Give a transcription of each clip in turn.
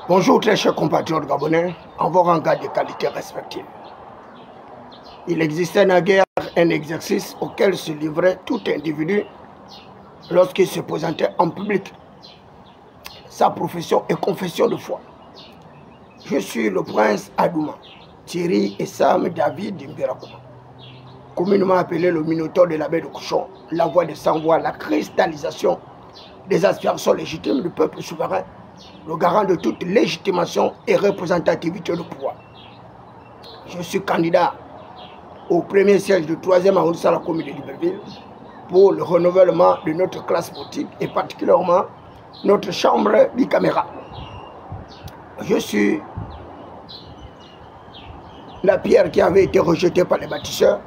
Bonjour très chers compatriotes gabonais, en vos rangs de qualité respectives. Il existait naguère un exercice auquel se livrait tout individu lorsqu'il se présentait en public, sa profession et confession de foi. Je suis le prince Adouma, Thierry et Sam David Mbirakouma, communément appelé le Minotaure de la baie de Cochon, la voix des sans-voix, la cristallisation des aspirations légitimes du peuple souverain, le garant de toute légitimation et représentativité du pouvoir. Je suis candidat au premier siège du 3e arrondissement de la commune de Libreville pour le renouvellement de notre classe politique et particulièrement notre chambre bicaméra. Je suis la pierre qui avait été rejetée par les bâtisseurs,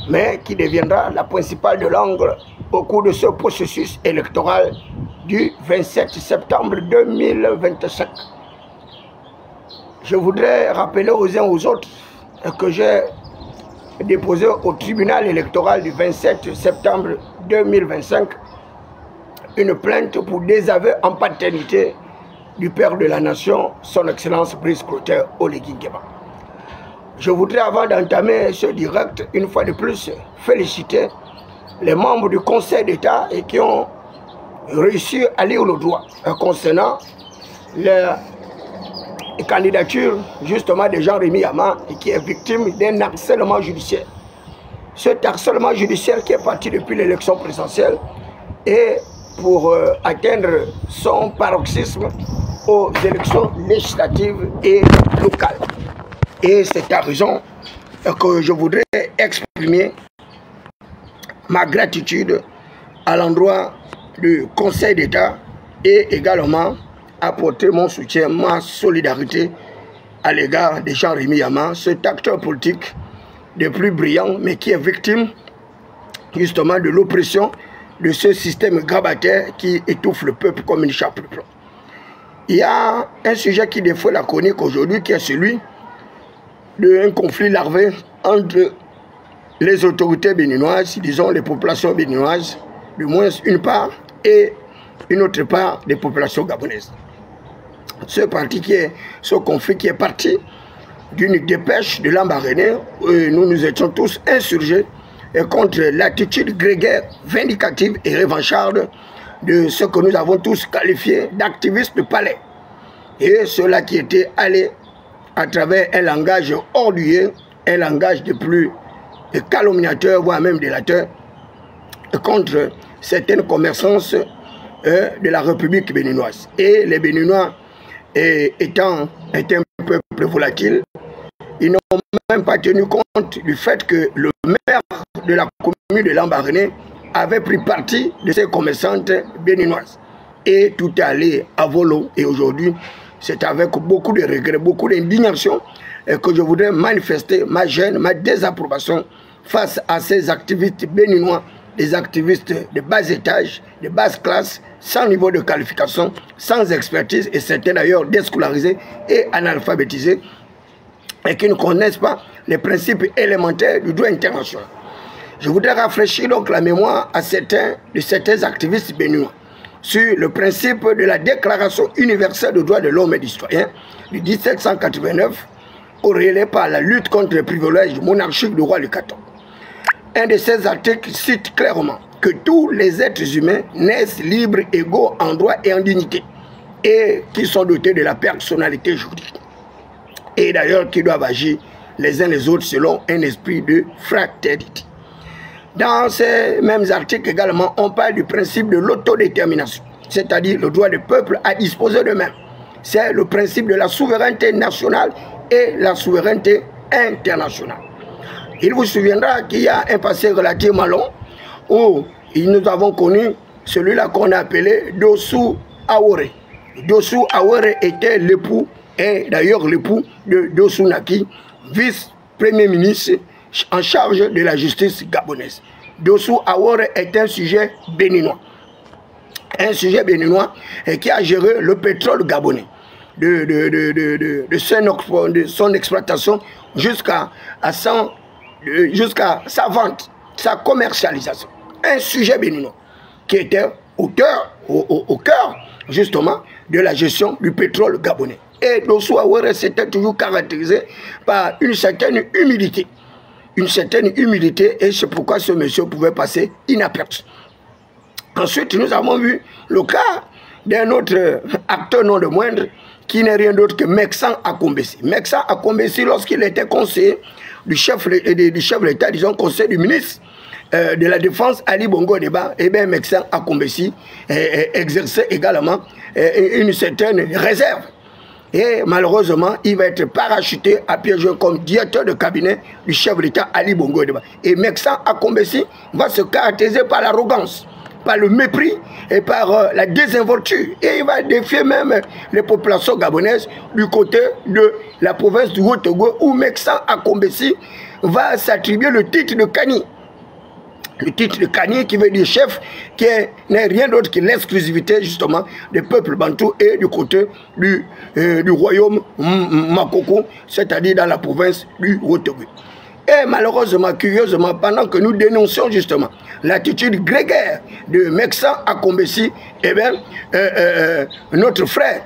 mais qui deviendra la principale de l'angle au cours de ce processus électoral du 27 septembre 2025. Je voudrais rappeler aux uns aux autres que j'ai déposé au tribunal électoral du 27 septembre 2025 une plainte pour désaveu en paternité du père de la nation, son excellence Brice Clotaire Oligui Nguema. Je voudrais, avant d'entamer ce direct, une fois de plus, féliciter les membres du Conseil d'État et qui ont réussi à lire le droit concernant la candidature justement de Jean-Rémy Yama et qui est victime d'un harcèlement judiciaire. Cet harcèlement judiciaire qui est parti depuis l'élection présidentielle et pour atteindre son paroxysme aux élections législatives et locales. Et c'est à raison que je voudrais exprimer ma gratitude à l'endroit du Conseil d'État et également apporter mon soutien, ma solidarité à l'égard de Jean-Rémy Yama, cet acteur politique des plus brillants, mais qui est victime justement de l'oppression de ce système grabataire qui étouffe le peuple comme une chape de plomb. Il y a un sujet qui défait la chronique aujourd'hui, qui est celui d'un conflit larvé entre les autorités béninoises, disons les populations béninoises, du moins une part, et une autre part des populations gabonaises. Ce conflit qui est parti d'une dépêche de l'Ambaréné, où nous nous étions tous insurgés contre l'attitude grégaire, vindicative et revancharde de ce que nous avons tous qualifié d'activistes de palais. Et ceux-là qui étaient allés à travers un langage orgueilleux, un langage de plus calomniateur, voire même délateur, contre certaines commerçances de la République béninoise. Et les Béninois, étant un peuple volatile, ils n'ont même pas tenu compte du fait que le maire de la commune de Lambaréné avait pris parti de ces commerçantes béninoises. Et tout est allé à volo. Et aujourd'hui, c'est avec beaucoup de regrets, beaucoup d'indignation que je voudrais manifester ma gêne, ma désapprobation face à ces activistes béninois, des activistes de bas étage, de basse classe, sans niveau de qualification, sans expertise, et certains d'ailleurs déscolarisés et analphabétisés, et qui ne connaissent pas les principes élémentaires du droit international. Je voudrais rafraîchir donc la mémoire à certains activistes béninois sur le principe de la Déclaration universelle des droits de l'homme et du citoyen de 1789, corrélée par la lutte contre les privilèges monarchiques du roi Louis XIV. Un de ces articles cite clairement que tous les êtres humains naissent libres, égaux en droit et en dignité, et qui sont dotés de la personnalité juridique. Et d'ailleurs qui doivent agir les uns les autres selon un esprit de fraternité. Dans ces mêmes articles également, on parle du principe de l'autodétermination, c'est-à-dire le droit du peuple à disposer d'eux-mêmes. C'est le principe de la souveraineté nationale et la souveraineté internationale. Il vous souviendra qu'il y a un passé relativement long où nous avons connu celui-là qu'on a appelé Dossou Aworé. Dossou Aworé était l'époux, et d'ailleurs l'époux de Dossou Naki, vice-premier ministre en charge de la justice gabonaise. Dossou Aworé est un sujet béninois. Un sujet béninois qui a géré le pétrole gabonais. De son exploitation jusqu'à sa vente, sa commercialisation. Un sujet béninois qui était au cœur justement de la gestion du pétrole gabonais. Et Dosso Awere s'était toujours caractérisé par une certaine humilité. Une certaine humilité, et c'est pourquoi ce monsieur pouvait passer inaperçu. Ensuite, nous avons vu le cas d'un autre acteur non de moindre, qui n'est rien d'autre que Meksan Akombesi. Meksan Akombesi, lorsqu'il était conseiller du chef de l'État, disons conseiller du ministre de la Défense, Ali Bongo Deba, et bien Meksan Akombesi exerçait également une certaine réserve. Et malheureusement, il va être parachuté à pied joint comme directeur de cabinet du chef de l'État Ali Bongo Deba. Et Meksan Akombesi va se caractériser par l'arrogance, par le mépris et par la désinvolture. Et il va défier même les populations gabonaises du côté de la province du Haut-Togo, où Meksan Akombesi va s'attribuer le titre de Kani. Le titre de Kani qui veut dire chef, qui n'est rien d'autre que l'exclusivité justement des peuples bantous et du côté du royaume Makoko, c'est-à-dire dans la province du Haut-Togo. Et malheureusement, curieusement, pendant que nous dénoncions justement l'attitude grégaire de Meksan Akombesi, eh bien, notre frère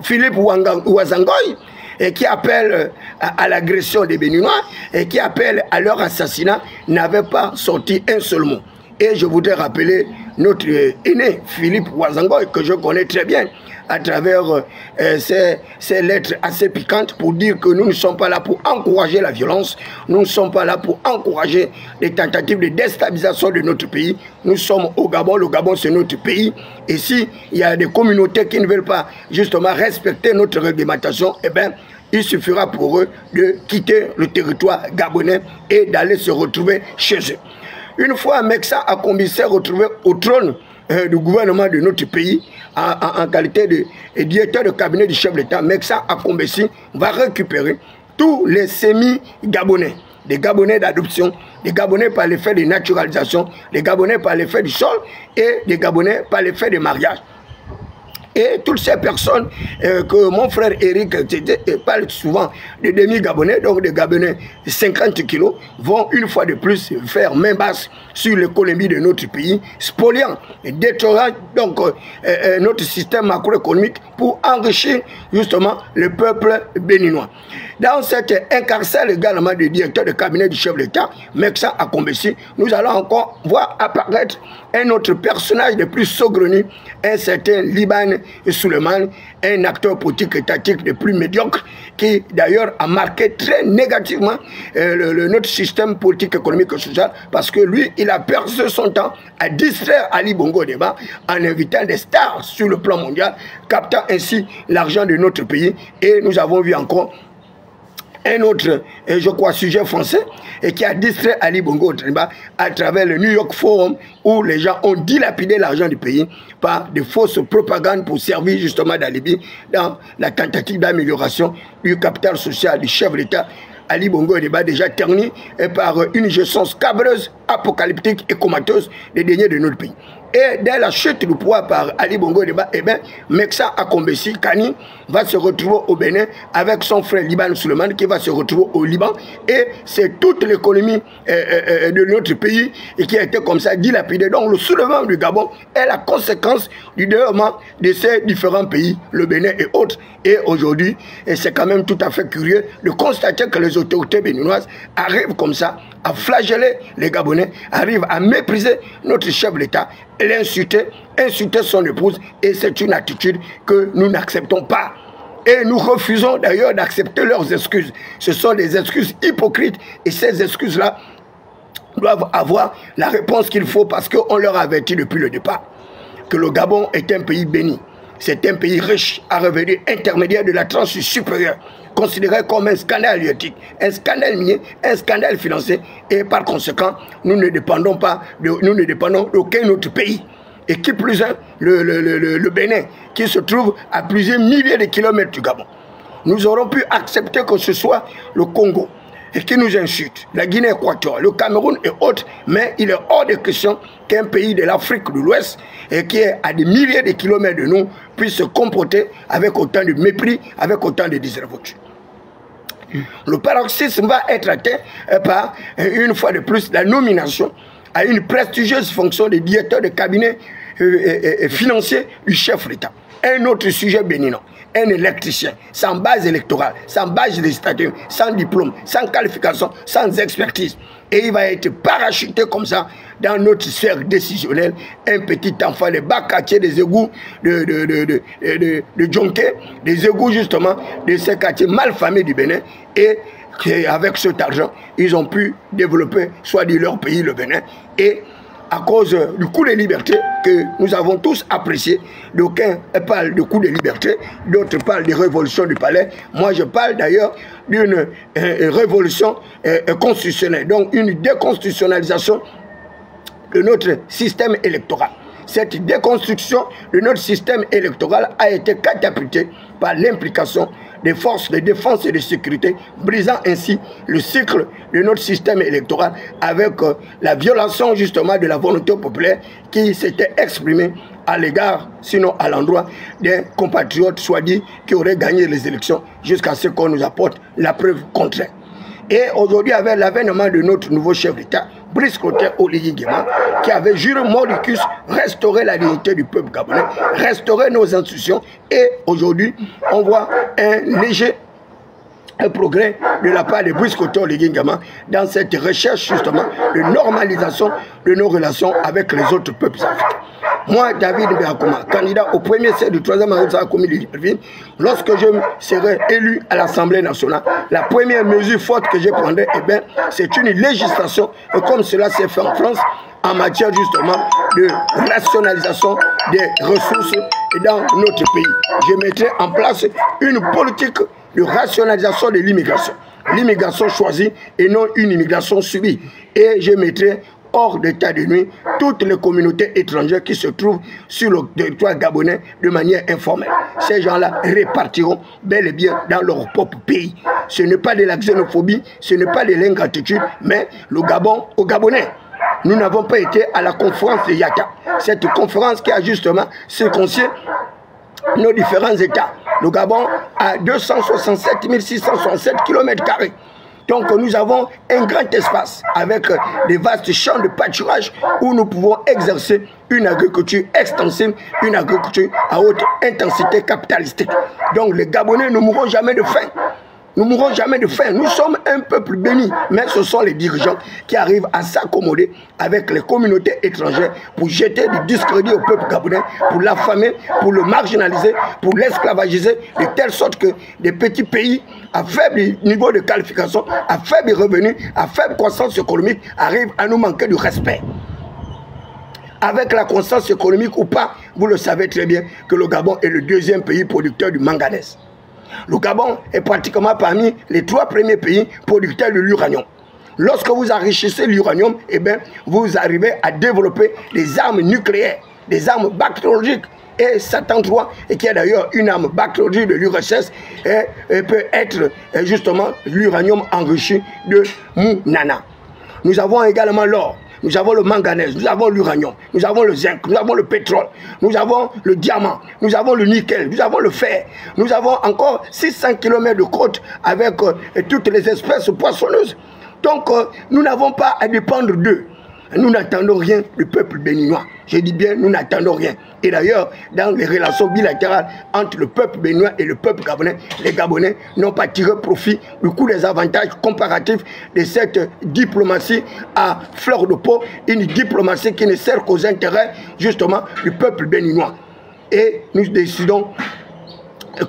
Philippe Ouazangoy, et qui appelle à l'agression des Béninois et qui appelle à leur assassinat, n'avait pas sorti un seul mot. Et je voudrais rappeler notre aîné Philippe Ouazangoy, que je connais très bien, à travers ces lettres assez piquantes pour dire que nous ne sommes pas là pour encourager la violence, nous ne sommes pas là pour encourager les tentatives de déstabilisation de notre pays. Nous sommes au Gabon, le Gabon c'est notre pays, et s'il y a des communautés qui ne veulent pas justement respecter notre réglementation, eh bien, il suffira pour eux de quitter le territoire gabonais et d'aller se retrouver chez eux. Une fois Meksan Akombesi s'est retrouvé au trône du gouvernement de notre pays en qualité de directeur de cabinet du chef de l'État, Meksan Akombesi va récupérer tous les sémi-gabonais, des Gabonais d'adoption, des Gabonais par l'effet de naturalisation, des Gabonais par l'effet du sol et des Gabonais par l'effet de mariage. Et toutes ces personnes que mon frère Eric parle souvent de demi-gabonais, donc des Gabonais de 50 kilos, vont une fois de plus faire main basse sur l'économie de notre pays, spoliant et détruisant donc notre système macroéconomique pour enrichir justement le peuple béninois. Dans cette incarcelle également du directeur de cabinet du chef de l'État, Meksan Akombesi, nous allons encore voir apparaître un autre personnage de plus saugrenu, un certain Liban Suleiman, un acteur politique étatique de plus médiocre, qui d'ailleurs a marqué très négativement notre système politique, économique et social, parce que lui, il a perdu son temps à distraire Ali Bongo Deba en invitant des stars sur le plan mondial, captant ainsi l'argent de notre pays. Et nous avons vu encore un autre, je crois, sujet français, et qui a distrait Ali Bongo Deba à travers le New York Forum, où les gens ont dilapidé l'argent du pays par de fausses propagandes pour servir justement d'alibi dans la tentative d'amélioration du capital social du chef de l'État, Ali Bongo Deba, déjà terni par une gestion scabreuse, apocalyptique et comateuse des deniers de notre pays. Et dès la chute du pouvoir par Ali Bongo Deba, eh bien, Meksan Akombesi, Kani, va se retrouver au Bénin avec son frère Liban Suleiman qui va se retrouver au Liban. Et c'est toute l'économie de notre pays qui a été comme ça dilapidée. Donc le soulèvement du Gabon est la conséquence du développement de ces différents pays, le Bénin et autres. Et aujourd'hui, c'est quand même tout à fait curieux de constater que les autorités béninoises arrivent comme ça à flageller les Gabonais, arrivent à mépriser notre chef de l'État, l'insulter, insulter son épouse, et c'est une attitude que nous n'acceptons pas. Et nous refusons d'ailleurs d'accepter leurs excuses. Ce sont des excuses hypocrites, et ces excuses-là doivent avoir la réponse qu'il faut, parce qu'on leur a averti depuis le départ que le Gabon est un pays béni. C'est un pays riche à revenus intermédiaire de la tranche supérieure, considéré comme un scandale halieutique, un scandale minier, un scandale financier, et par conséquent, nous ne dépendons d'aucun autre pays. Et qui plus est, le Bénin, qui se trouve à plusieurs milliers de kilomètres du Gabon. Nous aurons pu accepter que ce soit le Congo, et qui nous insulte, la Guinée équatoriale, le Cameroun et autres, mais il est hors de question qu'un pays de l'Afrique de l'Ouest, et qui est à des milliers de kilomètres de nous, puisse se comporter avec autant de mépris, avec autant de désinvolture. Le paroxysme va être atteint par, une fois de plus, la nomination à une prestigieuse fonction de directeur de cabinet financier du chef d'État. Un autre sujet béninois, un électricien, sans base électorale, sans base législative, sans diplôme, sans qualification, sans expertise. Et il va être parachuté comme ça dans notre sphère décisionnelle. Un petit enfant de bas quartier des égouts de Djonké, des égouts justement de ces quartiers malfamés du Bénin. Et avec cet argent, ils ont pu développer soit de leur pays, le Bénin, et à cause du coup de liberté que nous avons tous apprécié. D'aucuns parlent de coup de liberté, d'autres parlent de révolution du palais. Moi, je parle d'ailleurs d'une révolution constitutionnelle, donc une déconstitutionnalisation de notre système électoral. Cette déconstruction de notre système électoral a été catapultée par l'implication des forces de défense et de sécurité, brisant ainsi le cycle de notre système électoral avec la violation justement de la volonté populaire qui s'était exprimée à l'égard, sinon à l'endroit des compatriotes, soit dit, qui auraient gagné les élections jusqu'à ce qu'on nous apporte la preuve contraire. Et aujourd'hui, avec l'avènement de notre nouveau chef d'État, Brice Clotaire Oligui Nguema, qui avait juré mordicus restaurer la dignité du peuple gabonais, restaurer nos institutions. Et aujourd'hui, on voit un léger progrès de la part de Brice Clotaire Oligui Nguema dans cette recherche justement de normalisation de nos relations avec les autres peuples africains. Moi, David Beakoma, candidat au premier siège du 3e arrondissement de Libreville, lorsque je serai élu à l'Assemblée nationale, la première mesure forte que je prendrai, eh bien, c'est une législation, comme cela s'est fait en France, en matière justement de rationalisation des ressources dans notre pays. Je mettrai en place une politique de rationalisation de l'immigration. L'immigration choisie et non une immigration subie. Et je mettrai hors d'état de nuit toutes les communautés étrangères qui se trouvent sur le territoire gabonais de manière informelle. Ces gens-là répartiront bel et bien dans leur propre pays. Ce n'est pas de la xénophobie, ce n'est pas de l'ingratitude, mais le Gabon aux Gabonais. Nous n'avons pas été à la conférence de Yata. Cette conférence qui a justement circoncié nos différents États. Le Gabon a 267 667 km². Donc nous avons un grand espace avec des vastes champs de pâturage où nous pouvons exercer une agriculture extensive, une agriculture à haute intensité capitalistique. Donc les Gabonais ne mourront jamais de faim. Nous ne mourrons jamais de faim. Nous sommes un peuple béni. Mais ce sont les dirigeants qui arrivent à s'accommoder avec les communautés étrangères pour jeter du discrédit au peuple gabonais, pour l'affamer, pour le marginaliser, pour l'esclavagiser, de telle sorte que des petits pays à faible niveau de qualification, à faible revenu, à faible croissance économique arrivent à nous manquer de respect. Avec la croissance économique ou pas, vous le savez très bien que le Gabon est le deuxième pays producteur du manganèse. Le Gabon est pratiquement parmi les 3 premiers pays producteurs de l'uranium. Lorsque vous enrichissez l'uranium, eh bien, vous arrivez à développer des armes nucléaires, des armes bactériologiques. Et Satan 3, et qui est d'ailleurs une arme bactériologique de l'URSS, peut être justement l'uranium enrichi de Mounana. Nous avons également l'or. Nous avons le manganèse, nous avons l'uranium, nous avons le zinc, nous avons le pétrole, nous avons le diamant, nous avons le nickel, nous avons le fer. Nous avons encore 600 km de côte avec toutes les espèces poissonneuses. Donc nous n'avons pas à dépendre d'eux. Nous n'attendons rien du peuple béninois. Je dis bien, nous n'attendons rien. Et d'ailleurs, dans les relations bilatérales entre le peuple béninois et le peuple gabonais, les Gabonais n'ont pas tiré profit du coup des avantages comparatifs de cette diplomatie à fleur de peau, une diplomatie qui ne sert qu'aux intérêts justement du peuple béninois. Et nous décidons,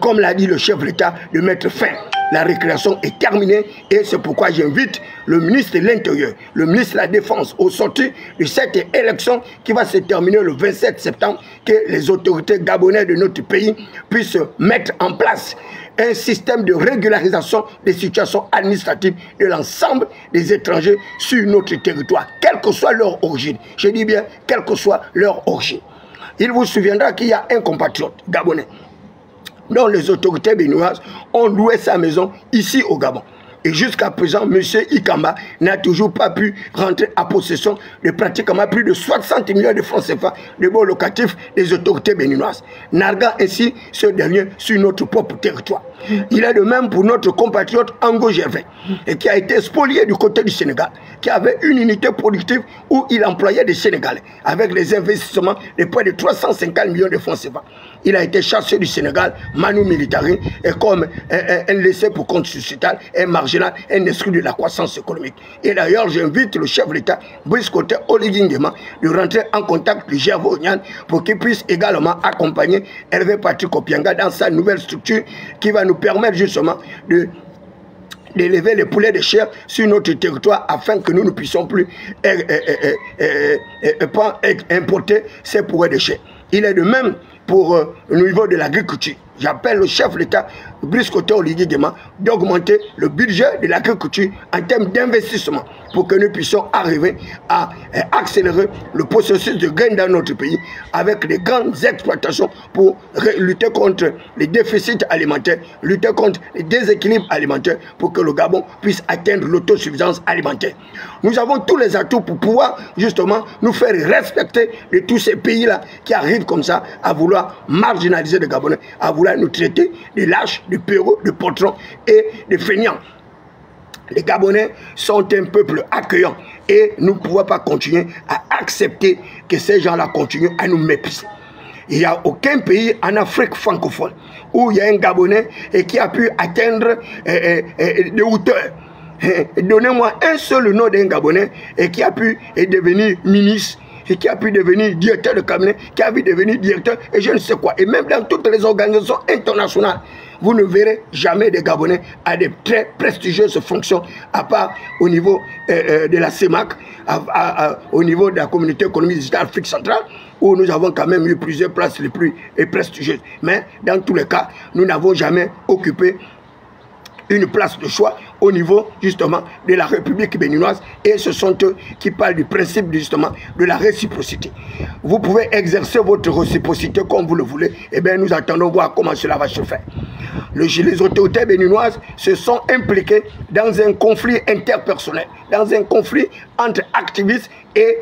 comme l'a dit le chef de l'État, de mettre fin. La récréation est terminée et c'est pourquoi j'invite le ministre de l'Intérieur, le ministre de la Défense, au sortir de cette élection qui va se terminer le 27 septembre, que les autorités gabonaises de notre pays puissent mettre en place un système de régularisation des situations administratives de l'ensemble des étrangers sur notre territoire, quelle que soit leur origine. Je dis bien, quelle que soit leur origine. Il vous souviendra qu'il y a un compatriote gabonais dont les autorités béninoises ont loué sa maison ici au Gabon. Et jusqu'à présent, M. Ikamba n'a toujours pas pu rentrer en possession de pratiquement plus de 60 millions de francs CFA de bons locatifs des autorités béninoises, narguant ainsi ce dernier sur notre propre territoire. Il est de même pour notre compatriote Ango Gervais, et qui a été spolié du côté du Sénégal, qui avait une unité productive où il employait des Sénégalais, avec les investissements de près de 350 millions de francs CFA. Il a été chassé du Sénégal, manu militari, et comme un laissé pour compte sociétal, un marginal, un exclu de la croissance économique. Et d'ailleurs, j'invite le chef de l'État, Brice Koté Oligui Nguema, de rentrer en contact avec Gervais Onyan pour qu'il puisse également accompagner Hervé Patrick Opianga dans sa nouvelle structure qui va nous permettre justement d'élever les poulets de chair sur notre territoire afin que nous ne puissions plus importer ces poulets de chair. Il est de même pour le niveau de l'agriculture. J'appelle le chef de l'État, Brice Koté Oligui Nguema, d'augmenter le budget de l'agriculture en termes d'investissement pour que nous puissions arriver à accélérer le processus de gain dans notre pays avec des grandes exploitations pour lutter contre les déficits alimentaires, lutter contre les déséquilibres alimentaires pour que le Gabon puisse atteindre l'autosuffisance alimentaire. Nous avons tous les atouts pour pouvoir justement nous faire respecter de tous ces pays-là qui arrivent comme ça à vouloir marginaliser les Gabonais, à vouloir nous traiter de lâches, de péros, de potrons et de feignants. Les Gabonais sont un peuple accueillant et nous ne pouvons pas continuer à accepter que ces gens-là continuent à nous mépriser. Il n'y a aucun pays en Afrique francophone où il y a un Gabonais qui a pu atteindre des hauteurs. Donnez-moi un seul nom d'un Gabonais qui a pu devenir ministre, et qui a pu devenir directeur de cabinet, qui a pu devenir directeur et je ne sais quoi. Et même dans toutes les organisations internationales, vous ne verrez jamais des Gabonais à des très prestigieuses fonctions, à part au niveau de la CEMAC, au niveau de la communauté économique digitale Afrique centrale, où nous avons quand même eu plusieurs places les plus prestigieuses. Mais dans tous les cas, nous n'avons jamais occupé une place de choix au niveau justement de la République béninoise, et ce sont eux qui parlent du principe justement de la réciprocité. Vous pouvez exercer votre réciprocité comme vous le voulez, et bien nous attendons voir comment cela va se faire. Les autorités béninoises se sont impliquées dans un conflit interpersonnel, dans un conflit entre activistes et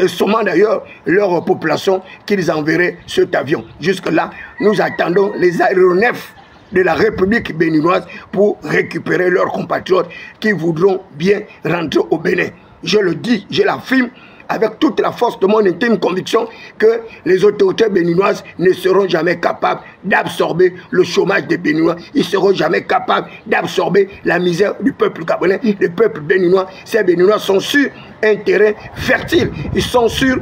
sommant d'ailleurs leur population qu'ils enverraient cet avion. Jusque-là, nous attendons les aéronefs de la République béninoise pour récupérer leurs compatriotes qui voudront bien rentrer au Bénin. Je le dis, je l'affirme avec toute la force de mon intime conviction que les autorités béninoises ne seront jamais capables d'absorber le chômage des Béninois. Ils ne seront jamais capables d'absorber la misère du peuple gabonais, le peuple béninois. Ces Béninois sont sur un terrain fertile. Ils sont sur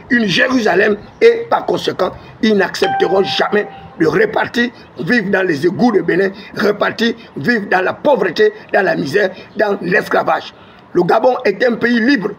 une Jérusalem et par conséquent, ils n'accepteront jamais de repartir, vivre dans les égouts de Bénin, repartir, vivre dans la pauvreté, dans la misère, dans l'esclavage. Le Gabon est un pays libre.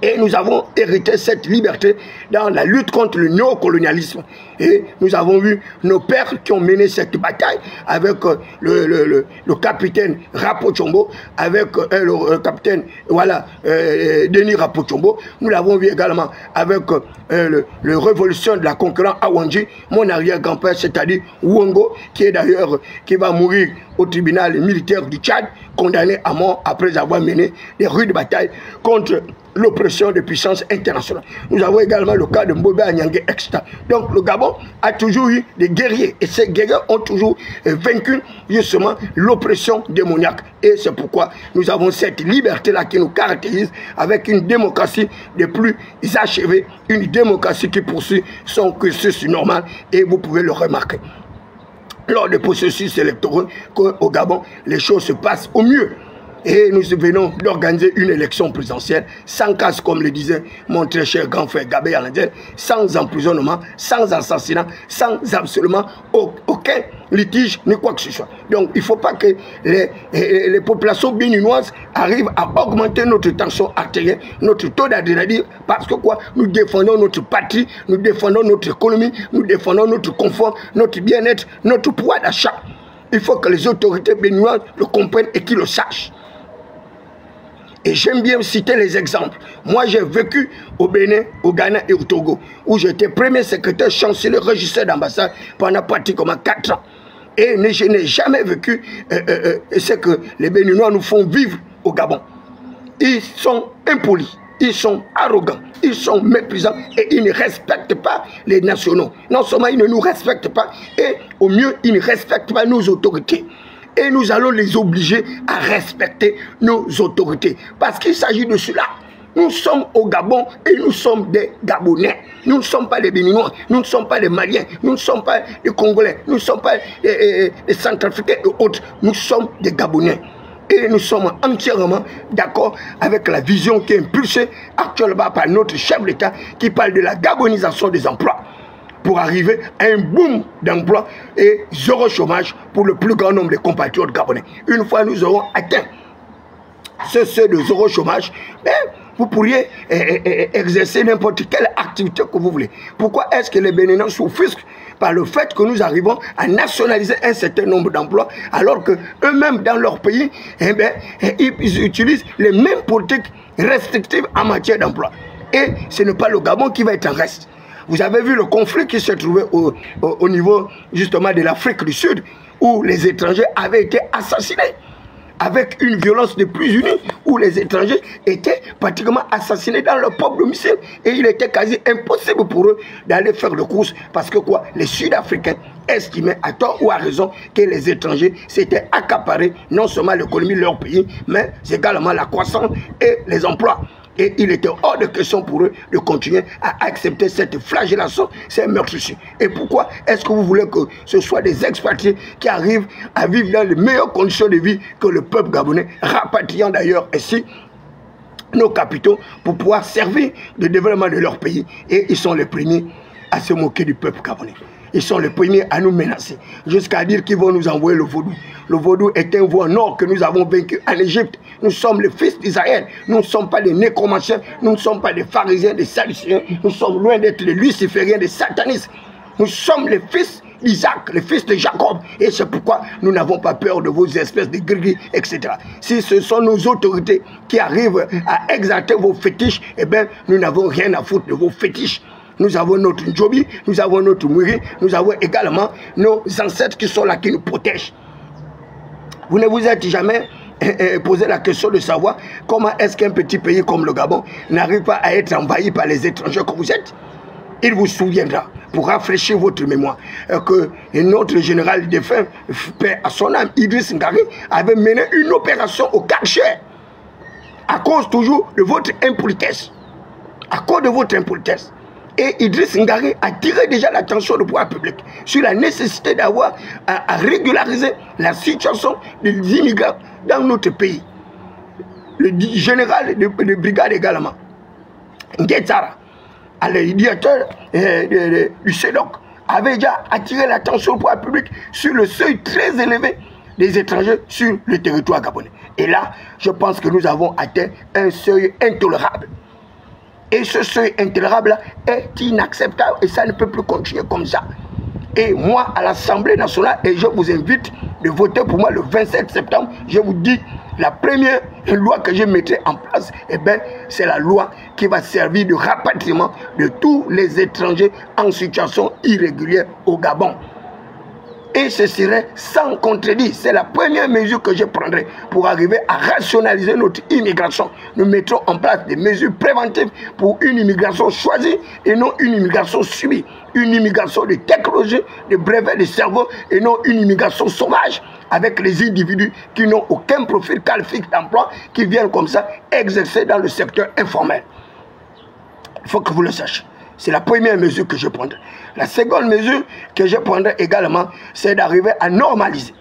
Et nous avons hérité cette liberté dans la lutte contre le néocolonialisme. Et nous avons vu nos pères qui ont mené cette bataille avec le capitaine Rapochombo, avec le capitaine Denis Rapochombo. Nous l'avons vu également avec le révolution de la concurrence Awanji, mon arrière-grand-père, c'est-à-dire Ouongo, qui est d'ailleurs, qui va mourir au tribunal militaire du Tchad, condamné à mort après avoir mené des rudes batailles contre l'oppression des puissances internationales. Nous avons également le cas de Mbobé Anyangé Exta. Donc le Gabon a toujours eu des guerriers et ces guerriers ont toujours vaincu justement l'oppression démoniaque. Et c'est pourquoi nous avons cette liberté-là qui nous caractérise avec une démocratie de plus achevée, une démocratie qui poursuit son cursus normal et vous pouvez le remarquer. Lors des processus électoraux au Gabon, les choses se passent au mieux. Et nous venons d'organiser une élection présidentielle sans casse, comme le disait mon très cher grand frère Gabé Yalandel, sans emprisonnement, sans assassinat, sans absolument aucun litige ni quoi que ce soit. Donc il ne faut pas que les populations béninoises arrivent à augmenter notre tension artérielle, notre taux d'adrénaline, parce que quoi, nous défendons notre patrie, nous défendons notre économie, nous défendons notre confort, notre bien-être, notre pouvoir d'achat. Il faut que les autorités béninoises le comprennent et qu'ils le sachent. Et j'aime bien citer les exemples. Moi, j'ai vécu au Bénin, au Ghana et au Togo, où j'étais premier secrétaire chancelier régisseur d'ambassade pendant pratiquement 4 ans. Et je n'ai jamais vécu ce que les Béninois nous font vivre au Gabon. Ils sont impolis, ils sont arrogants, ils sont méprisants et ils ne respectent pas les nationaux. Non seulement ils ne nous respectent pas, et au mieux, ils ne respectent pas nos autorités. Et nous allons les obliger à respecter nos autorités. Parce qu'il s'agit de cela. Nous sommes au Gabon et nous sommes des Gabonais. Nous ne sommes pas des Béninois, nous ne sommes pas des Maliens, nous ne sommes pas des Congolais, nous ne sommes pas des Centrafricains et autres. Nous sommes des Gabonais. Et nous sommes entièrement d'accord avec la vision qui est impulsée actuellement par notre chef d'État qui parle de la gabonisation des emplois pour arriver à un boom d'emplois et zéro chômage pour le plus grand nombre de compatriotes gabonais. Une fois nous aurons atteint ce seuil de zéro chômage, mais vous pourriez exercer n'importe quelle activité que vous voulez. Pourquoi est-ce que les Béninois s'offusquent par le fait que nous arrivons à nationaliser un certain nombre d'emplois alors qu'eux-mêmes dans leur pays, ils utilisent les mêmes politiques restrictives en matière d'emploi. Et ce n'est pas le Gabon qui va être en reste. Vous avez vu le conflit qui se trouvait au niveau justement de l'Afrique du Sud où les étrangers avaient été assassinés. Avec une violence de plus unie, où les étrangers étaient pratiquement assassinés dans leur propre domicile. Et il était quasi impossible pour eux d'aller faire le course. Parce que quoi, les Sud-Africains estimaient à tort ou à raison que les étrangers s'étaient accaparés non seulement l'économie de leur pays, mais également la croissance et les emplois. Et il était hors de question pour eux de continuer à accepter cette flagellation, ces meurtrissures. Et pourquoi est-ce que vous voulez que ce soit des expatriés qui arrivent à vivre dans les meilleures conditions de vie que le peuple gabonais, rapatriant d'ailleurs ainsi nos capitaux pour pouvoir servir le développement de leur pays. Et ils sont les premiers à se moquer du peuple gabonais. Ils sont les premiers à nous menacer, jusqu'à dire qu'ils vont nous envoyer le vaudou. Le vaudou est un veau nord que nous avons vaincu en Égypte. Nous sommes les fils d'Israël. Nous ne sommes pas des nécromanciens, nous ne sommes pas des pharisiens, des sadducéens. Nous sommes loin d'être les lucifériens, des satanistes. Nous sommes les fils d'Isaac, les fils de Jacob. Et c'est pourquoi nous n'avons pas peur de vos espèces de gris, etc. Si ce sont nos autorités qui arrivent à exalter vos fétiches, eh bien, nous n'avons rien à foutre de vos fétiches. Nous avons notre Njobi, nous avons notre Muri, nous avons également nos ancêtres qui sont là, qui nous protègent. Vous ne vous êtes jamais posé la question de savoir comment est-ce qu'un petit pays comme le Gabon n'arrive pas à être envahi par les étrangers que vous êtes. Il vous souviendra, pour rafraîchir votre mémoire, que notre général défunt, paix à son âme, Idriss Ngari, avait mené une opération au Cap-Cher à cause toujours de votre impolitesse. À cause de votre impolitesse. Et Idriss Ngari a tiré déjà l'attention du pouvoir public sur la nécessité d'avoir à régulariser la situation des immigrants dans notre pays. Le général de brigade également, Nguetara, le directeur du CEDOC, avait déjà attiré l'attention du pouvoir public sur le seuil très élevé des étrangers sur le territoire gabonais. Et là, je pense que nous avons atteint un seuil intolérable. Et ce seuil intolérable est inacceptable et ça ne peut plus continuer comme ça. Et moi, à l'Assemblée nationale, et je vous invite de voter pour moi le 27 septembre, je vous dis, la première loi que je mettrai en place, eh bien, c'est la loi qui va servir de rapatriement de tous les étrangers en situation irrégulière au Gabon. Et ce serait sans contredit. C'est la première mesure que je prendrai pour arriver à rationaliser notre immigration. Nous mettrons en place des mesures préventives pour une immigration choisie et non une immigration subie. Une immigration de technologie, de brevets de cerveau et non une immigration sauvage avec les individus qui n'ont aucun profil qualifié d'emploi, qui viennent comme ça exercer dans le secteur informel. Il faut que vous le sachiez. C'est la première mesure que je prendrai. La seconde mesure que je prendrai également, c'est d'arriver à normaliser,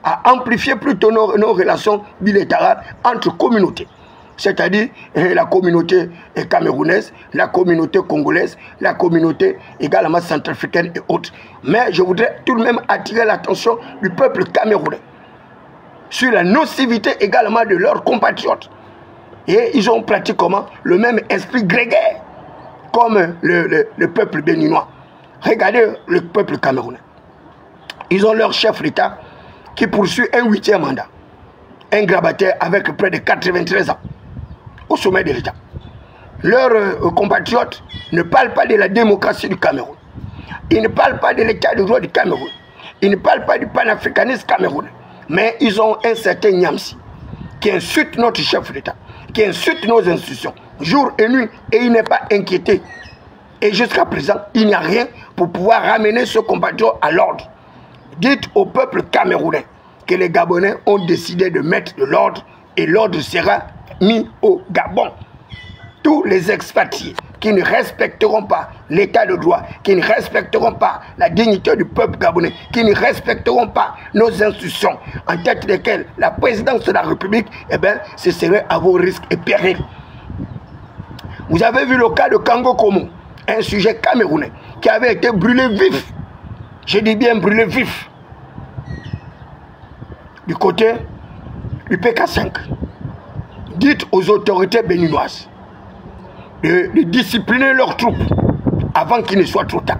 à amplifier plutôt nos relations bilatérales entre communautés. C'est-à-dire la communauté camerounaise, la communauté congolaise, la communauté également centrafricaine et autres. Mais je voudrais tout de même attirer l'attention du peuple camerounais sur la nocivité également de leurs compatriotes. Et ils ont pratiquement le même esprit grégaire comme le peuple béninois. Regardez le peuple camerounais. Ils ont leur chef d'État qui poursuit un 8e mandat. Un grabataire avec près de 93 ans au sommet de l'État. Leurs compatriotes ne parlent pas de la démocratie du Cameroun. Ils ne parlent pas de l'État de droit du Cameroun. Ils ne parlent pas du panafricanisme camerounais. Mais ils ont un certain Niamsi qui insulte notre chef d'État, qui insulte nos institutions, jour et nuit, et il n'est pas inquiété. Et jusqu'à présent, il n'y a rien pour pouvoir ramener ce compatriote à l'ordre. Dites au peuple camerounais que les Gabonais ont décidé de mettre de l'ordre et l'ordre sera mis au Gabon. Tous les expatriés qui ne respecteront pas l'état de droit, qui ne respecteront pas la dignité du peuple gabonais, qui ne respecteront pas nos institutions, en tête desquelles la présidence de la République, eh bien, ce serait à vos risques et périls. Vous avez vu le cas de Kango Komo, un sujet camerounais qui avait été brûlé vif. Je dis bien brûlé vif. Du côté du PK5. Dites aux autorités béninoises de discipliner leurs troupes avant qu'il ne soit trop tard.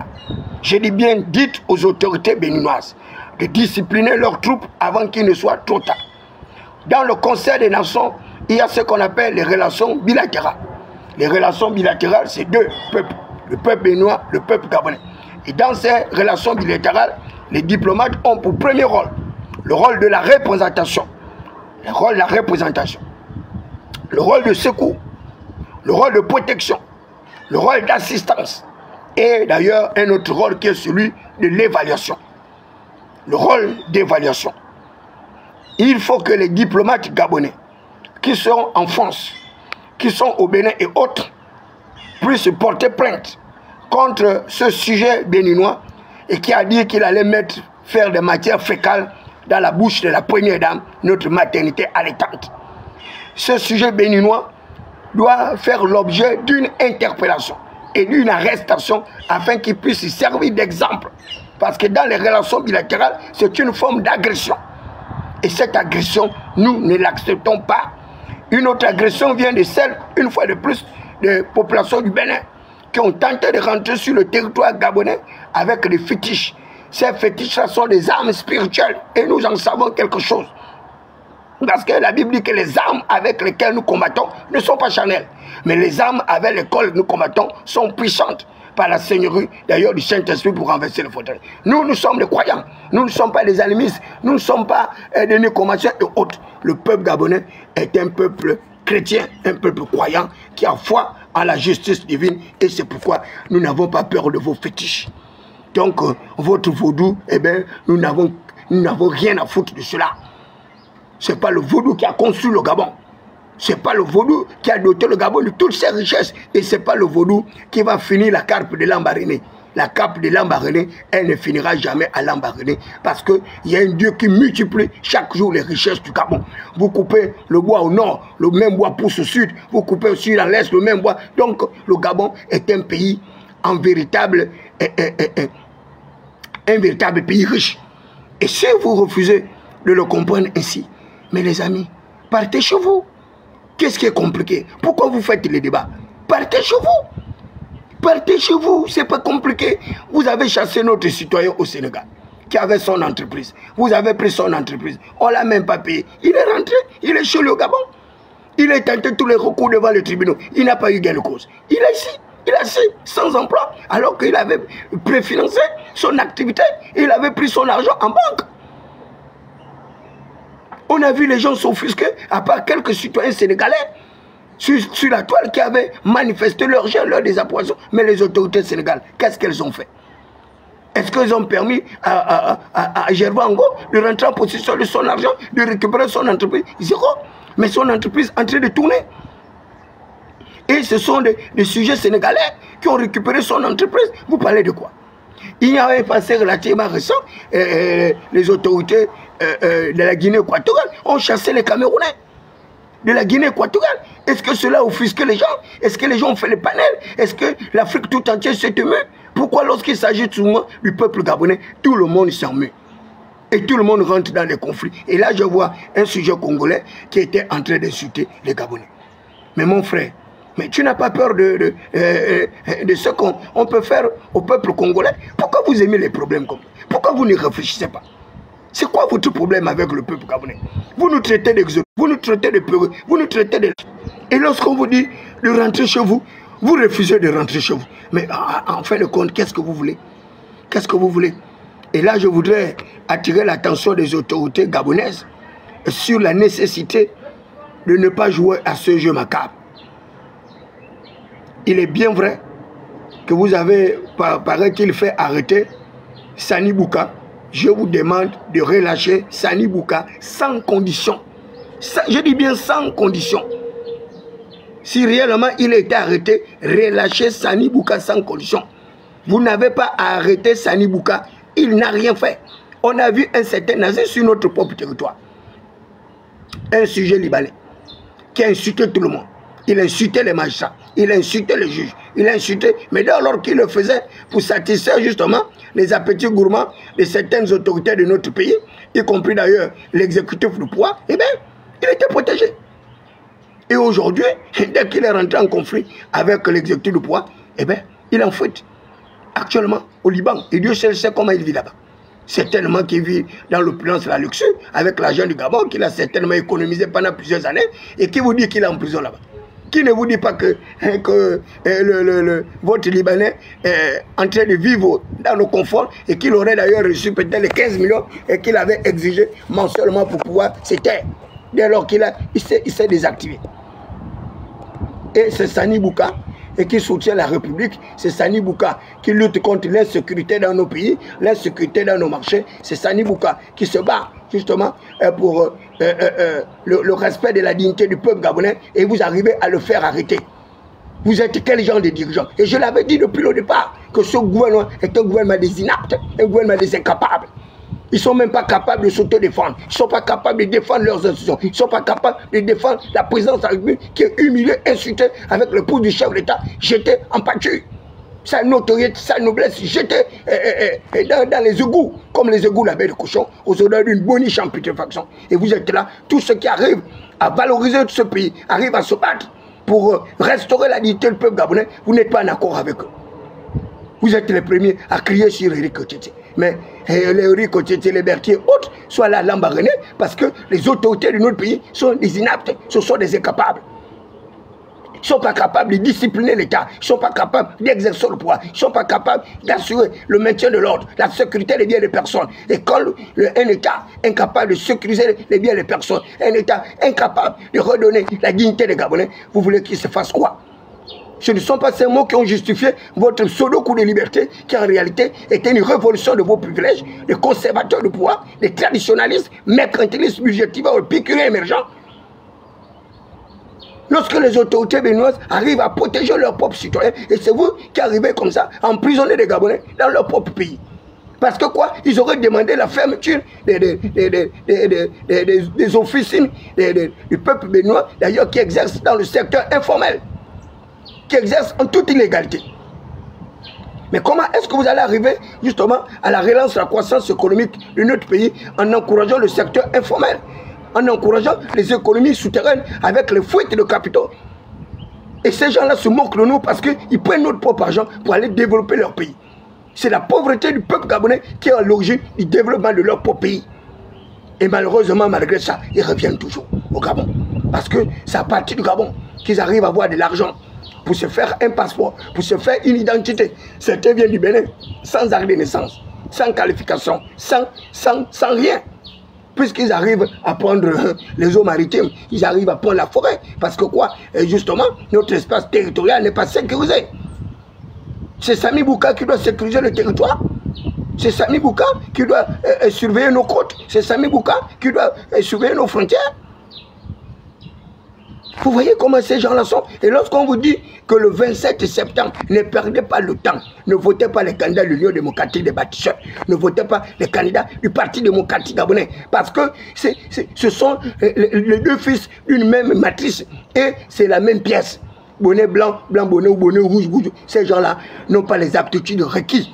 Je dis bien, dites aux autorités béninoises de discipliner leurs troupes avant qu'il ne soit trop tard. Dans le Conseil des Nations, il y a ce qu'on appelle les relations bilatérales. Les relations bilatérales, c'est deux peuples, le peuple béninois, le peuple gabonais. Et dans ces relations bilatérales, les diplomates ont pour premier rôle le rôle de la représentation, le rôle de la représentation, le rôle de secours, le rôle de protection, le rôle d'assistance et d'ailleurs un autre rôle qui est celui de l'évaluation. Le rôle d'évaluation. Il faut que les diplomates gabonais qui sont en France, qui sont au Bénin et autres, puissent porter plainte contre ce sujet béninois et qui a dit qu'il allait faire des matières fécales dans la bouche de la première dame, notre maternité allaitante. Ce sujet béninois doit faire l'objet d'une interpellation et d'une arrestation afin qu'il puisse servir d'exemple. Parce que dans les relations bilatérales, c'est une forme d'agression. Et cette agression, nous ne l'acceptons pas. Une autre agression vient de celle, une fois de plus, des populations du Bénin qui ont tenté de rentrer sur le territoire gabonais avec des fétiches. Ces fétiches-là sont des armes spirituelles et nous en savons quelque chose. Parce que la Bible dit que les armes avec lesquelles nous combattons ne sont pas charnelles. Mais les armes avec lesquelles nous combattons sont puissantes par la Seigneurie, d'ailleurs, du Saint-Esprit pour renverser le fauteuil. Nous sommes des croyants. Nous ne sommes pas des animistes. Nous ne sommes pas des nécromanciens et autres. Le peuple gabonais est un peuple chrétien, un peuple croyant qui a foi en la justice divine. Et c'est pourquoi nous n'avons pas peur de vos fétiches. Donc, votre vaudou, eh bien, nous n'avons rien à foutre de cela. Ce n'est pas le vaudou qui a construit le Gabon. Ce n'est pas le vaudou qui a doté le Gabon de toutes ses richesses. Et ce n'est pas le vaudou qui va finir la carpe de Lambaréné. La carpe de Lambaréné, elle ne finira jamais à Lambaréné. Parce qu'il y a un Dieu qui multiplie chaque jour les richesses du Gabon. Vous coupez le bois au nord, le même bois pousse au sud. Vous coupez aussi à l'est, le même bois. Donc le Gabon est un pays en véritable... un véritable pays riche. Et si vous refusez de le comprendre ainsi, mais les amis, partez chez vous. Qu'est-ce qui est compliqué? Pourquoi vous faites les débats? Partez chez vous. Partez chez vous, c'est pas compliqué. Vous avez chassé notre citoyen au Sénégal, qui avait son entreprise. Vous avez pris son entreprise. On ne l'a même pas payé. Il est rentré, il est chez le Gabon. Il a tenté tous les recours devant les tribunaux. Il n'a pas eu gain de cause. Il est ici. Il est assis, sans emploi, alors qu'il avait préfinancé son activité. Il avait pris son argent en banque. On a vu les gens s'offusquer, à part quelques citoyens sénégalais, sur la toile qui avaient manifesté leur gêne, leur désapprobation. Mais les autorités sénégales, qu'est-ce qu'elles ont fait? Est-ce qu'elles ont permis à Gervais Ango de rentrer en possession de son argent, de récupérer son entreprise? Zéro. Mais son entreprise est en train de tourner. Et ce sont des sujets sénégalais qui ont récupéré son entreprise. Vous parlez de quoi? Il y a un passé relativement récent, les autorités de la Guinée équatoriale ont chassé les Camerounais de la Guinée équatoriale. Est-ce que cela offusque les gens? Est-ce que les gens ont fait les panels? Est-ce que l'Afrique tout entière s'est émue? Pourquoi lorsqu'il s'agit souvent du peuple gabonais, tout le monde s'en met? Et tout le monde rentre dans les conflits. Et là, je vois un sujet congolais qui était en train d'insulter les Gabonais. Mais mon frère, mais tu n'as pas peur de ce qu'on peut faire au peuple congolais? Pourquoi vous aimez les problèmes comme ça? Pourquoi vous ne réfléchissez pas? C'est quoi votre problème avec le peuple gabonais? Vous nous traitez d'exode, vous nous traitez de peureux, vous nous traitez de... Et lorsqu'on vous dit de rentrer chez vous, vous refusez de rentrer chez vous. Mais en fin de compte, qu'est-ce que vous voulez? Qu'est-ce que vous voulez? Et là, je voudrais attirer l'attention des autorités gabonaises sur la nécessité de ne pas jouer à ce jeu macabre. Il est bien vrai que vous avez, paraît-il, fait arrêter Sani Bouka. Je vous demande de relâcher Sani Bouka sans condition. Je dis bien sans condition. Si réellement il a été arrêté, relâchez Sani Bouka sans condition. Vous n'avez pas arrêté Sani Bouka, il n'a rien fait. On a vu un certain nazi sur notre propre territoire. Un sujet libanais qui a insulté tout le monde. Il a insulté les magistrats, il a insulté les juges, il a insulté, mais alors qu'il le faisait pour satisfaire justement les appétits gourmands de certaines autorités de notre pays, y compris d'ailleurs l'exécutif du pouvoir, eh bien, il était protégé. Et aujourd'hui, dès qu'il est rentré en conflit avec l'exécutif du pouvoir, eh bien, il est en fuite. Actuellement, au Liban, et Dieu seul sait comment il vit là-bas. Certainement qu'il vit dans l'opulence, la luxure, avec l'argent du Gabon, qu'il a certainement économisé pendant plusieurs années, et qui vous dit qu'il est en prison là-bas. Qui ne vous dit pas que, votre Libanais est en train de vivre dans le confort et qu'il aurait d'ailleurs reçu peut-être les 15 millions et qu'il avait exigé mensuellement pour pouvoir se taire. Dès lors qu'il s'est désactivé. Et c'est Sani Bouka et qui soutient la République. C'est Sani Bouka qui lutte contre l'insécurité dans nos pays, l'insécurité dans nos marchés. C'est Sani Bouka qui se bat justement pour le respect de la dignité du peuple gabonais et vous arrivez à le faire arrêter. Vous êtes quel genre de dirigeant? Et je l'avais dit depuis le départ que ce gouvernement est un gouvernement des inaptes, un gouvernement des incapables. Ils ne sont même pas capables de s'autodéfendre. Ils ne sont pas capables de défendre leurs institutions. Ils ne sont pas capables de défendre la présidence de la République qui est humiliée, insultée avec le pouce du chef de l'État, jeté en pâture. Sa notoriété, sa noblesse jetée dans les égouts, comme les égouts la baie de cochon, aux odeurs d'une boniche en putréfaction. Et vous êtes là, tous ceux qui arrivent à valoriser ce pays, arrivent à se battre pour restaurer la dignité du peuple gabonais, vous n'êtes pas en accord avec eux. Vous êtes les premiers à crier sur Éric Otiété. Mais les Éric Otiété, les Berthier, autres, soient là l'embarrassé parce que les autorités de notre pays sont des inaptes, ce sont des incapables. Ils ne sont pas capables de discipliner l'État, ils ne sont pas capables d'exercer le pouvoir, ils ne sont pas capables d'assurer le maintien de l'ordre, la sécurité des biens des personnes. Et quand un État incapable de sécuriser les biens des personnes, un État incapable de redonner la dignité des Gabonais, vous voulez qu'il se fasse quoi? Ce ne sont pas ces mots qui ont justifié votre pseudo-coup de liberté, qui en réalité était une révolution de vos privilèges, des conservateurs de pouvoir, des traditionalistes, mercantilistes, budgétivores, épicuriens émergents. Lorsque les autorités béninoises arrivent à protéger leurs propres citoyens, et c'est vous qui arrivez comme ça à emprisonner les Gabonais dans leur propre pays. Parce que quoi? Ils auraient demandé la fermeture des officines du peuple béninois, d'ailleurs qui exercent dans le secteur informel, qui exercent en toute illégalité. Mais comment est-ce que vous allez arriver justement à la relance de la croissance économique de notre pays en encourageant le secteur informel, en encourageant les économies souterraines avec les fuites de capitaux? Et ces gens-là se moquent de nous parce qu'ils prennent notre propre argent pour aller développer leur pays. C'est la pauvreté du peuple gabonais qui est à l'origine du développement de leur propre pays. Et malheureusement, malgré ça, ils reviennent toujours au Gabon. Parce que c'est à partir du Gabon qu'ils arrivent à avoir de l'argent pour se faire un passeport, pour se faire une identité. Certains viennent du Bénin, sans acte de naissance, sans qualification, sans rien. Puisqu'ils arrivent à prendre les eaux maritimes, ils arrivent à prendre la forêt. Parce que quoi? Justement, notre espace territorial n'est pas sécurisé. C'est Sani Bouka qui doit sécuriser le territoire. C'est Sani Bouka qui doit surveiller nos côtes. C'est Sani Bouka qui doit surveiller nos frontières. Vous voyez comment ces gens-là sont. Et lorsqu'on vous dit que le 27 septembre, ne perdez pas le temps. Ne votez pas les candidats de l'Union démocratique des bâtisseurs. Ne votez pas les candidats du Parti démocratique gabonais. Parce que ce sont les deux fils d'une même matrice. Et c'est la même pièce. Bonnet blanc, blanc bonnet ou bonnet rouge, rouge. Ces gens-là n'ont pas les aptitudes requises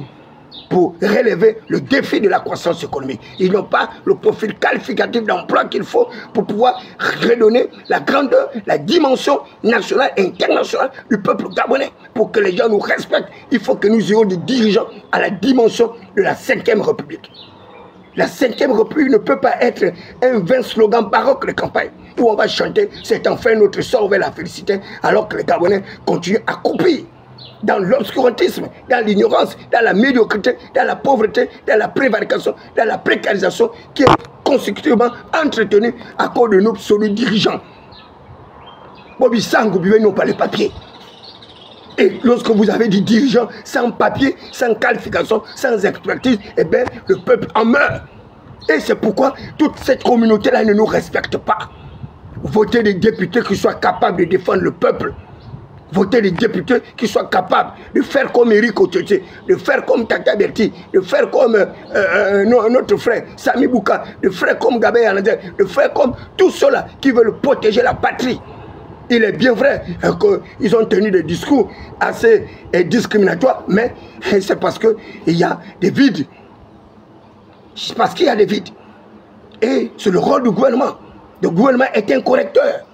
pour relever le défi de la croissance économique. Ils n'ont pas le profil qualificatif d'emploi qu'il faut pour pouvoir redonner la grandeur, la dimension nationale et internationale du peuple gabonais. Pour que les gens nous respectent, il faut que nous ayons des dirigeants à la dimension de la 5e République. La 5e République ne peut pas être un vain slogan baroque de campagne où on va chanter « C'est enfin notre sort vers la félicité » alors que les Gabonais continuent à couper. dans l'obscurantisme, dans l'ignorance, dans la médiocrité, dans la pauvreté, dans la prévarication, dans la précarisation qui est consécutivement entretenue à cause de nos pseudo-dirigeants. Bobby Sango, ils n'ont pas les papiers. Et lorsque vous avez des dirigeants sans papier, sans qualification, sans expertise, eh bien, le peuple en meurt. Et c'est pourquoi toute cette communauté-là ne nous respecte pas. Votez des députés qui soient capables de défendre le peuple. Votez des députés qui soient capables de faire comme Éric Oteté, de faire comme Tata Berti, de faire comme notre frère Sami Bouka, de faire comme Gabé Yanadel, de faire comme tous ceux-là qui veulent protéger la patrie. Il est bien vrai qu'ils ont tenu des discours assez discriminatoires, mais c'est parce qu'il y a des vides. C'est parce qu'il y a des vides. Et c'est le rôle du gouvernement. Le gouvernement est un correcteur.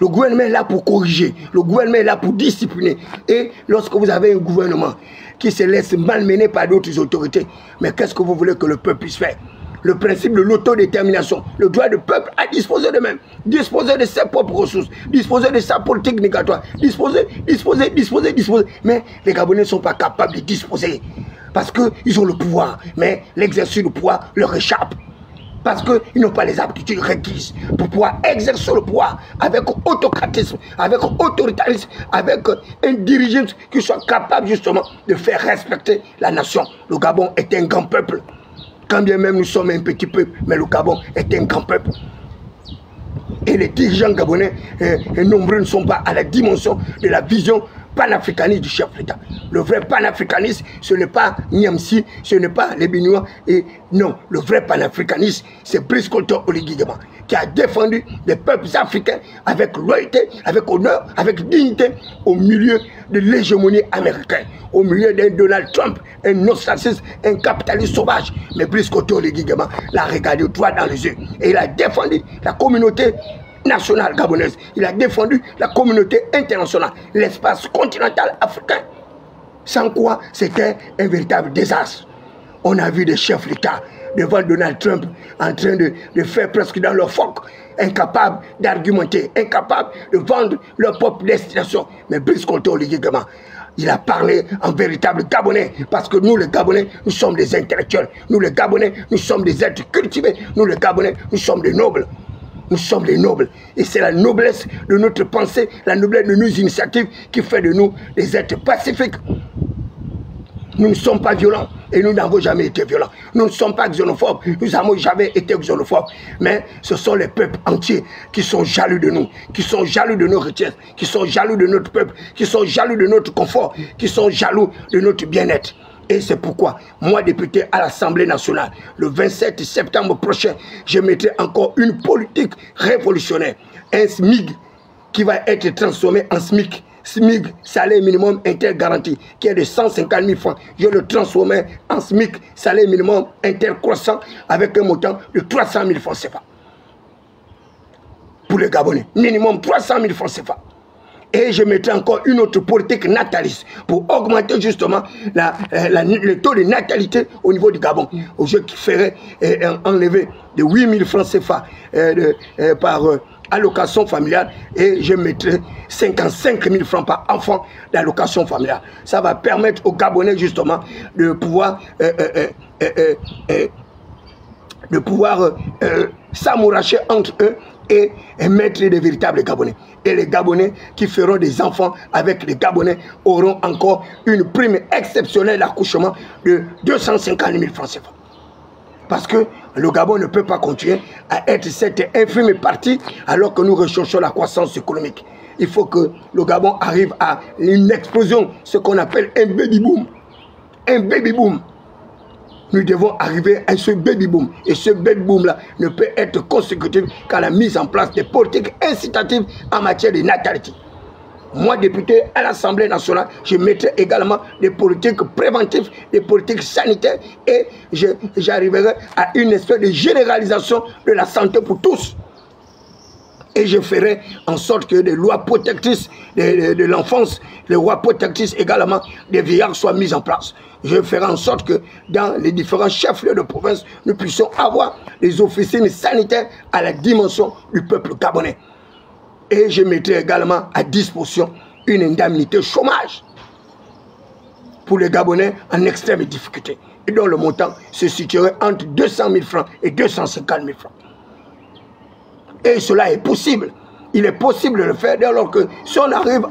Le gouvernement est là pour corriger. Le gouvernement est là pour discipliner. Et lorsque vous avez un gouvernement qui se laisse malmener par d'autres autorités, mais qu'est-ce que vous voulez que le peuple puisse faire? Le principe de l'autodétermination, le droit du peuple à disposer de même, disposer de ses propres ressources, disposer de sa politique migratoire, disposer. Mais les Gabonais ne sont pas capables de disposer parce qu'ils ont le pouvoir, mais l'exercice du pouvoir leur échappe. Parce qu'ils n'ont pas les aptitudes requises pour pouvoir exercer le pouvoir avec autocratisme, avec autoritarisme, avec un dirigeant qui soit capable justement de faire respecter la nation. Le Gabon est un grand peuple. Quand bien même nous sommes un petit peuple, mais le Gabon est un grand peuple. Et les dirigeants gabonais, nombreux ne sont pas à la dimension de la vision panafricaniste du chef d'État. Le vrai panafricanisme, ce n'est pas Niamsi, ce n'est pas les Béninois. Et non, le vrai panafricanisme, c'est Brice Colton Oligui Nguema, qui a défendu les peuples africains avec loyauté, avec honneur, avec dignité, au milieu de l'hégémonie américaine, au milieu d'un Donald Trump, un ostracisme, un capitaliste sauvage. Mais Brice Colton Oligui Nguema l'a regardé droit dans les yeux et il a défendu la communauté nationale gabonaise. Il a défendu la communauté internationale, l'espace continental africain. Sans quoi, c'était un véritable désastre. On a vu des chefs d'État devant Donald Trump en train de faire presque dans leur phoque, incapables d'argumenter, incapables de vendre leur propre destination. Mais Brice Colton Oligui Nguema, il a parlé en véritable Gabonais, parce que nous les Gabonais, nous sommes des intellectuels. Nous les Gabonais, nous sommes des êtres cultivés. Nous les Gabonais, nous sommes des nobles. Nous sommes des nobles. Et c'est la noblesse de notre pensée, la noblesse de nos initiatives qui fait de nous des êtres pacifiques. Nous ne sommes pas violents et nous n'avons jamais été violents. Nous ne sommes pas xénophobes, nous n'avons jamais été xénophobes. Mais ce sont les peuples entiers qui sont jaloux de nous, qui sont jaloux de nos richesses, qui sont jaloux de notre peuple, qui sont jaloux de notre confort, qui sont jaloux de notre bien-être. Et c'est pourquoi, moi, député à l'Assemblée nationale, le 27 septembre prochain, je mettrai encore une politique révolutionnaire. Un SMIG qui va être transformé en SMIC. SMIC, salaire minimum intergaranti, qui est de 150 000 francs. Je le transformais en SMIC, salaire minimum intercroissant, avec un montant de 300 000 francs CFA. Pour les Gabonais, minimum 300 000 francs CFA. Et je mettrai encore une autre politique nataliste pour augmenter justement le taux de natalité au niveau du Gabon. Je ferai enlever de 8 000 francs CFA par allocation familiale et je mettrai 55 000 francs par enfant d'allocation familiale. Ça va permettre aux Gabonais justement de pouvoir s'amouracher entre eux et mettre des véritables Gabonais. Et les Gabonais qui feront des enfants avec les Gabonais auront encore une prime exceptionnelle d'accouchement de 250 000 francs CFA. Parce que le Gabon ne peut pas continuer à être cette infime partie alors que nous recherchons la croissance économique. Il faut que le Gabon arrive à une explosion, ce qu'on appelle un baby boom. Un baby boom. Nous devons arriver à ce baby boom. Et ce baby boom-là ne peut être consécutif qu'à la mise en place des politiques incitatives en matière de natalité. Moi, député à l'Assemblée nationale, je mettrai également des politiques préventives, des politiques sanitaires et j'arriverai à une espèce de généralisation de la santé pour tous. Et je ferai en sorte que des lois protectrices de l'enfance, les lois protectrices également des vieillards soient mises en place. Je ferai en sorte que dans les différents chefs-lieux de province, nous puissions avoir des officines sanitaires à la dimension du peuple gabonais. Et je mettrai également à disposition une indemnité chômage pour les Gabonais en extrême difficulté et dont le montant se situerait entre 200 000 francs et 250 000 francs. Et cela est possible. Il est possible de le faire alors que si on arrive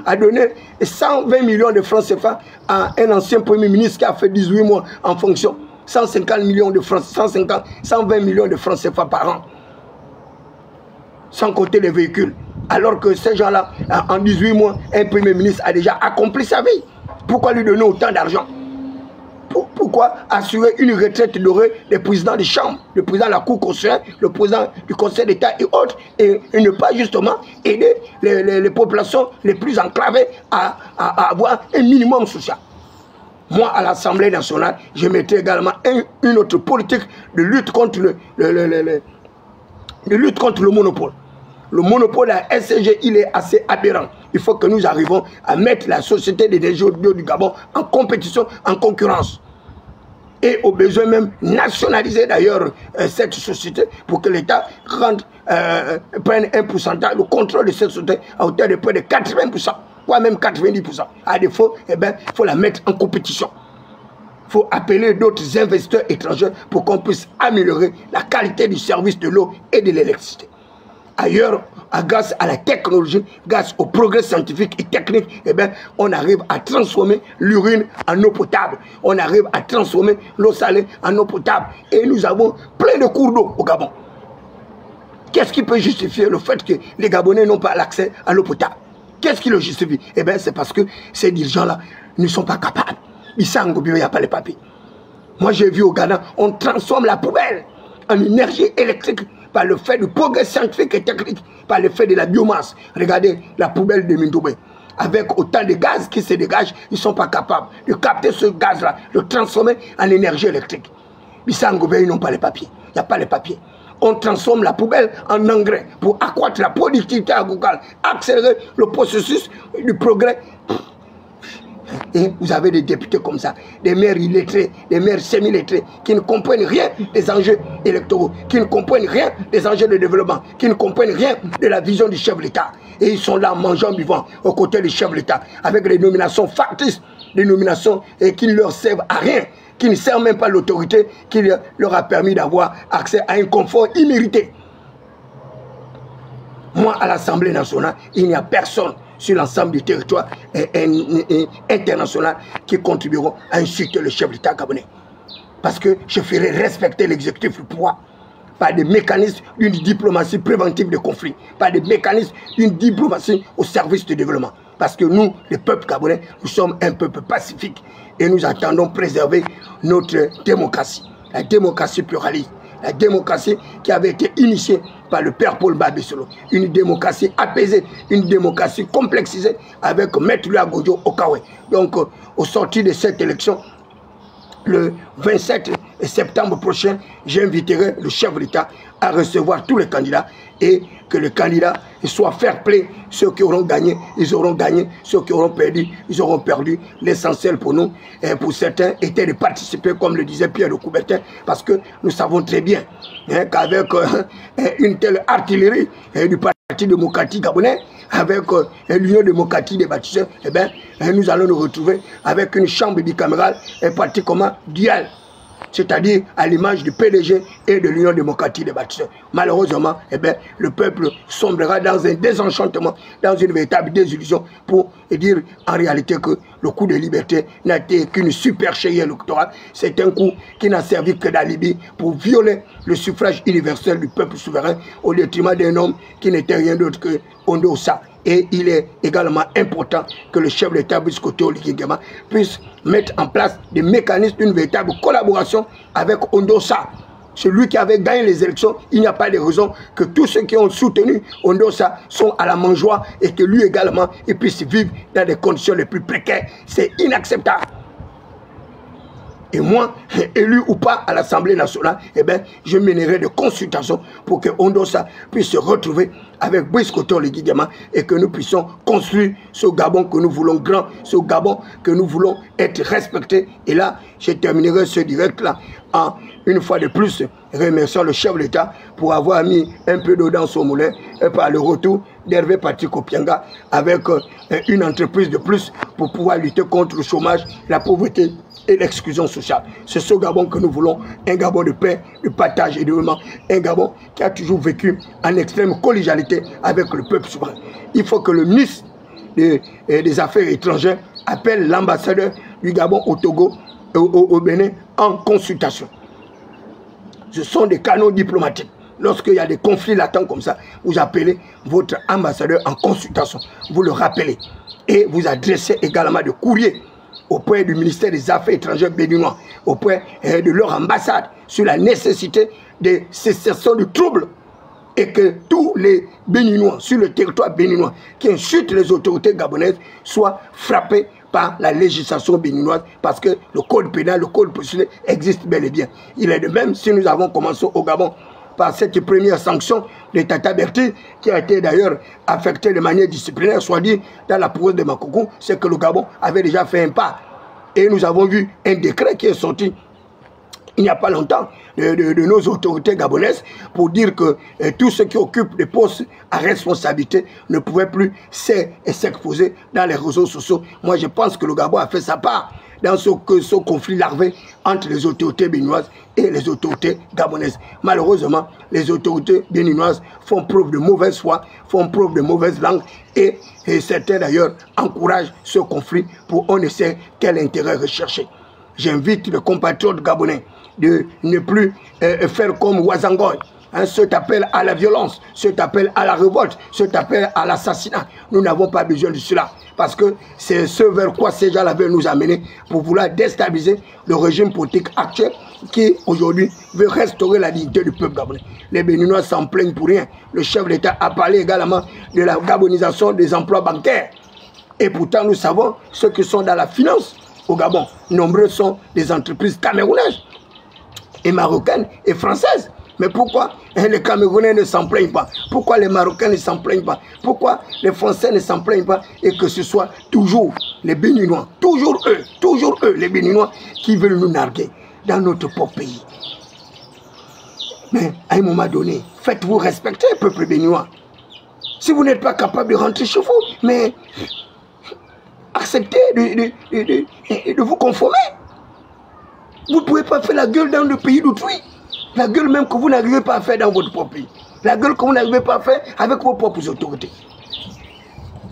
à donner 120 millions de francs CFA à un ancien Premier ministre qui a fait 18 mois en fonction, 150 millions de francs, 120 millions de francs CFA par an, sans compter les véhicules. Alors que ces gens-là, en 18 mois, un Premier ministre a déjà accompli sa vie. Pourquoi lui donner autant d'argent? Pourquoi assurer une retraite dorée des présidents des chambres, le président de la Cour constitutionnelle, le président du Conseil d'État et autres, et ne pas justement aider les populations les plus enclavées à avoir un minimum social? Moi, à l'Assemblée nationale, je mettrai également une autre politique de lutte contre le monopole. Le monopole à SCG, il est assez aberrant. Il faut que nous arrivions à mettre la société d'énergie du Gabon en compétition, en concurrence. Et au besoin même nationaliser d'ailleurs cette société pour que l'État prenne un pourcentage, le contrôle de cette société à hauteur de près de 80%, voire même 90%. À défaut, eh bien, il faut la mettre en compétition. Il faut appeler d'autres investisseurs étrangers pour qu'on puisse améliorer la qualité du service de l'eau et de l'électricité. Ailleurs, grâce à la technologie, grâce au progrès scientifique et technique, eh bien, on arrive à transformer l'urine en eau potable. On arrive à transformer l'eau salée en eau potable. Et nous avons plein de cours d'eau au Gabon. Qu'est-ce qui peut justifier le fait que les Gabonais n'ont pas l'accès à l'eau potable? Qu'est-ce qui le justifie? Eh bien, c'est parce que ces dirigeants-là ne sont pas capables. Ils savent qu'il n'y a pas les papiers. Moi, j'ai vu au Ghana, on transforme la poubelle en énergie électrique par le fait du progrès scientifique et technique, par le fait de la biomasse. Regardez la poubelle de Mindoubé. Avec autant de gaz qui se dégagent, ils ne sont pas capables de capter ce gaz-là, de le transformer en énergie électrique. Ils n'ont pas les papiers. Il n'y a pas les papiers. On transforme la poubelle en engrais pour accroître la productivité agricole, accélérer le processus du progrès. Et vous avez des députés comme ça, des maires illettrés, des maires semi-lettrés, qui ne comprennent rien des enjeux électoraux, qui ne comprennent rien des enjeux de développement, qui ne comprennent rien de la vision du chef de l'État. Et ils sont là, mangeant, vivant, aux côtés du chef de l'État, avec des nominations factices, des nominations qui ne leur servent à rien, qui ne servent même pas l'autorité, qui leur a permis d'avoir accès à un confort immérité. Moi, à l'Assemblée nationale, il n'y a personne sur l'ensemble du territoire international qui contribueront à insulter le chef d'État gabonais. Parce que je ferai respecter l'exécutif du pouvoir par des mécanismes d'une diplomatie préventive de conflits, par des mécanismes d'une diplomatie au service du développement. Parce que nous, les peuples gabonais, nous sommes un peuple pacifique et nous attendons préserver notre démocratie, la démocratie pluraliste. La démocratie qui avait été initiée par le père Paul Babissolo. Une démocratie apaisée, une démocratie complexisée avec Maître Louis Agodjo Okawe. Donc, au sortir de cette élection, le 27 septembre prochain, j'inviterai le chef de l'État à recevoir tous les candidats et que les candidats soient fair play. Ceux qui auront gagné, ils auront gagné. Ceux qui auront perdu, ils auront perdu. L'essentiel pour nous, et pour certains, était de participer, comme le disait Pierre de Coubertin, parce que nous savons très bien qu'avec une telle artillerie du Parti démocratique gabonais, avec l'Union démocratique des bâtisseurs, eh bien, nous allons nous retrouver avec une chambre bicamérale pratiquement duale, c'est-à-dire à l'image du PDG et de l'Union démocratique des bâtisseurs. Malheureusement, eh bien, le peuple sombrera dans un désenchantement, dans une véritable désillusion pour dire en réalité que le coup de liberté n'a été qu'une supercherie électorale. C'est un coup qui n'a servi que d'alibi pour violer le suffrage universel du peuple souverain au détriment d'un homme qui n'était rien d'autre que Ondo Ossa. Et il est également important que le chef de l'État, Brice Oligui Nguema, puisse mettre en place des mécanismes d'une véritable collaboration avec Ondo Ossa. Celui qui avait gagné les élections, il n'y a pas de raison que tous ceux qui ont soutenu Ondo Ossa sont à la mangeoire et que lui également, il puisse vivre dans des conditions les plus précaires. C'est inacceptable. Et moi, élu ou pas à l'Assemblée nationale, eh bien, je mènerai des consultations pour que Ondo Ossa puisse se retrouver avec Brice Oligui Nguema et que nous puissions construire ce Gabon que nous voulons grand, ce Gabon que nous voulons être respecté. Et là, je terminerai ce direct-là en, une fois de plus, remerciant le chef de l'État pour avoir mis un peu d'eau dans son moulin et par le retour d'Hervé Patrick Opianga avec une entreprise de plus pour pouvoir lutter contre le chômage, la pauvreté et l'exclusion sociale. C'est ce Gabon que nous voulons, un Gabon de paix, de partage et de développement, un Gabon qui a toujours vécu en extrême collégialité avec le peuple souverain. Il faut que le ministre des Affaires étrangères appelle l'ambassadeur du Gabon au Togo, au Bénin, en consultation. Ce sont des canaux diplomatiques. Lorsqu'il y a des conflits latents comme ça, vous appelez votre ambassadeur en consultation. Vous le rappelez. Et vous adressez également des courriers auprès du ministère des Affaires étrangères béninois, auprès de leur ambassade, sur la nécessité de cessation de troubles et que tous les Béninois, sur le territoire béninois, qui insultent les autorités gabonaises, soient frappés par la législation béninoise, parce que le code pénal, le code procédurier existe bel et bien. Il est de même si nous avons commencé au Gabon par cette première sanction de Tata Berti, qui a été d'ailleurs affectée de manière disciplinaire, soit dit dans la province de Makoukou, c'est que le Gabon avait déjà fait un pas. Et nous avons vu un décret qui est sorti il n'y a pas longtemps de nos autorités gabonaises pour dire que tous ceux qui occupent des postes à responsabilité ne pouvaient plus s'exposer dans les réseaux sociaux. Moi, je pense que le Gabon a fait sa part dans ce conflit larvé entre les autorités béninoises et les autorités gabonaises. Malheureusement, les autorités béninoises font preuve de mauvaise foi, font preuve de mauvaise langue et certains d'ailleurs encouragent ce conflit pour on ne sait quel intérêt rechercher. J'invite les compatriotes gabonais de ne plus faire comme Ouazangoy, hein, cet appel à la violence, cet appel à la révolte, cet appel à l'assassinat. Nous n'avons pas besoin de cela, parce que c'est ce vers quoi ces gens veulent nous amener pour vouloir déstabiliser le régime politique actuel qui aujourd'hui veut restaurer la dignité du peuple gabonais. Les Béninois s'en plaignent pour rien. Le chef de l'État a parlé également de la gabonisation des emplois bancaires. Et pourtant nous savons ceux qui sont dans la finance au Gabon. Nombreux sont des entreprises camerounaises et marocaines et françaises. Mais pourquoi les Camerounais ne s'en plaignent pas? Pourquoi les Marocains ne s'en plaignent pas? Pourquoi les Français ne s'en plaignent pas? Et que ce soit toujours les Béninois, toujours eux, les Béninois, qui veulent nous narguer dans notre propre pays. Mais à un moment donné, faites-vous respecter, peuple béninois. Si vous n'êtes pas capable de rentrer chez vous, mais acceptez de vous conformer. Vous ne pouvez pas faire la gueule dans le pays d'autrui. La gueule même que vous n'arrivez pas à faire dans votre propre pays. La gueule que vous n'arrivez pas à faire avec vos propres autorités.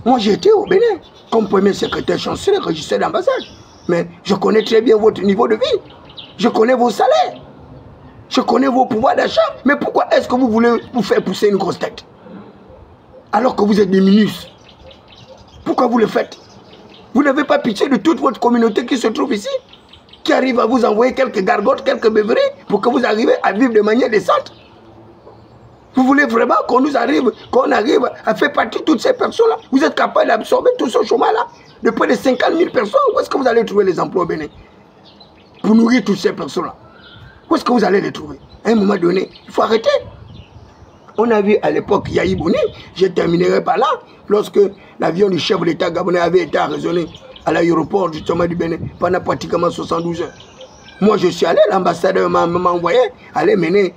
Moi j'ai été au Bénin comme premier secrétaire chancelier, régisseur d'ambassade. Mais je connais très bien votre niveau de vie. Je connais vos salaires. Je connais vos pouvoirs d'achat. Mais pourquoi est-ce que vous voulez vous faire pousser une grosse tête? Alors que vous êtes des minus. Pourquoi vous le faites? Vous n'avez pas pitié de toute votre communauté qui se trouve ici, qui arrive à vous envoyer quelques gargotes, quelques beuveries, pour que vous arriviez à vivre de manière décente. Vous voulez vraiment qu'on arrive à faire partie de toutes ces personnes-là? Vous êtes capable d'absorber tout ce chômage-là de près de 50 000 personnes? Où est-ce que vous allez trouver les emplois au Bénin pour nourrir toutes ces personnes-là? Où est-ce que vous allez les trouver? À un moment donné, il faut arrêter. On a vu à l'époque Yahi Boni, je terminerai par là, lorsque l'avion du chef de l'État gabonais avait été arraisonné à l'aéroport justement du Bénin pendant pratiquement 72 heures. Moi je suis allé, l'ambassadeur m'a envoyé aller mener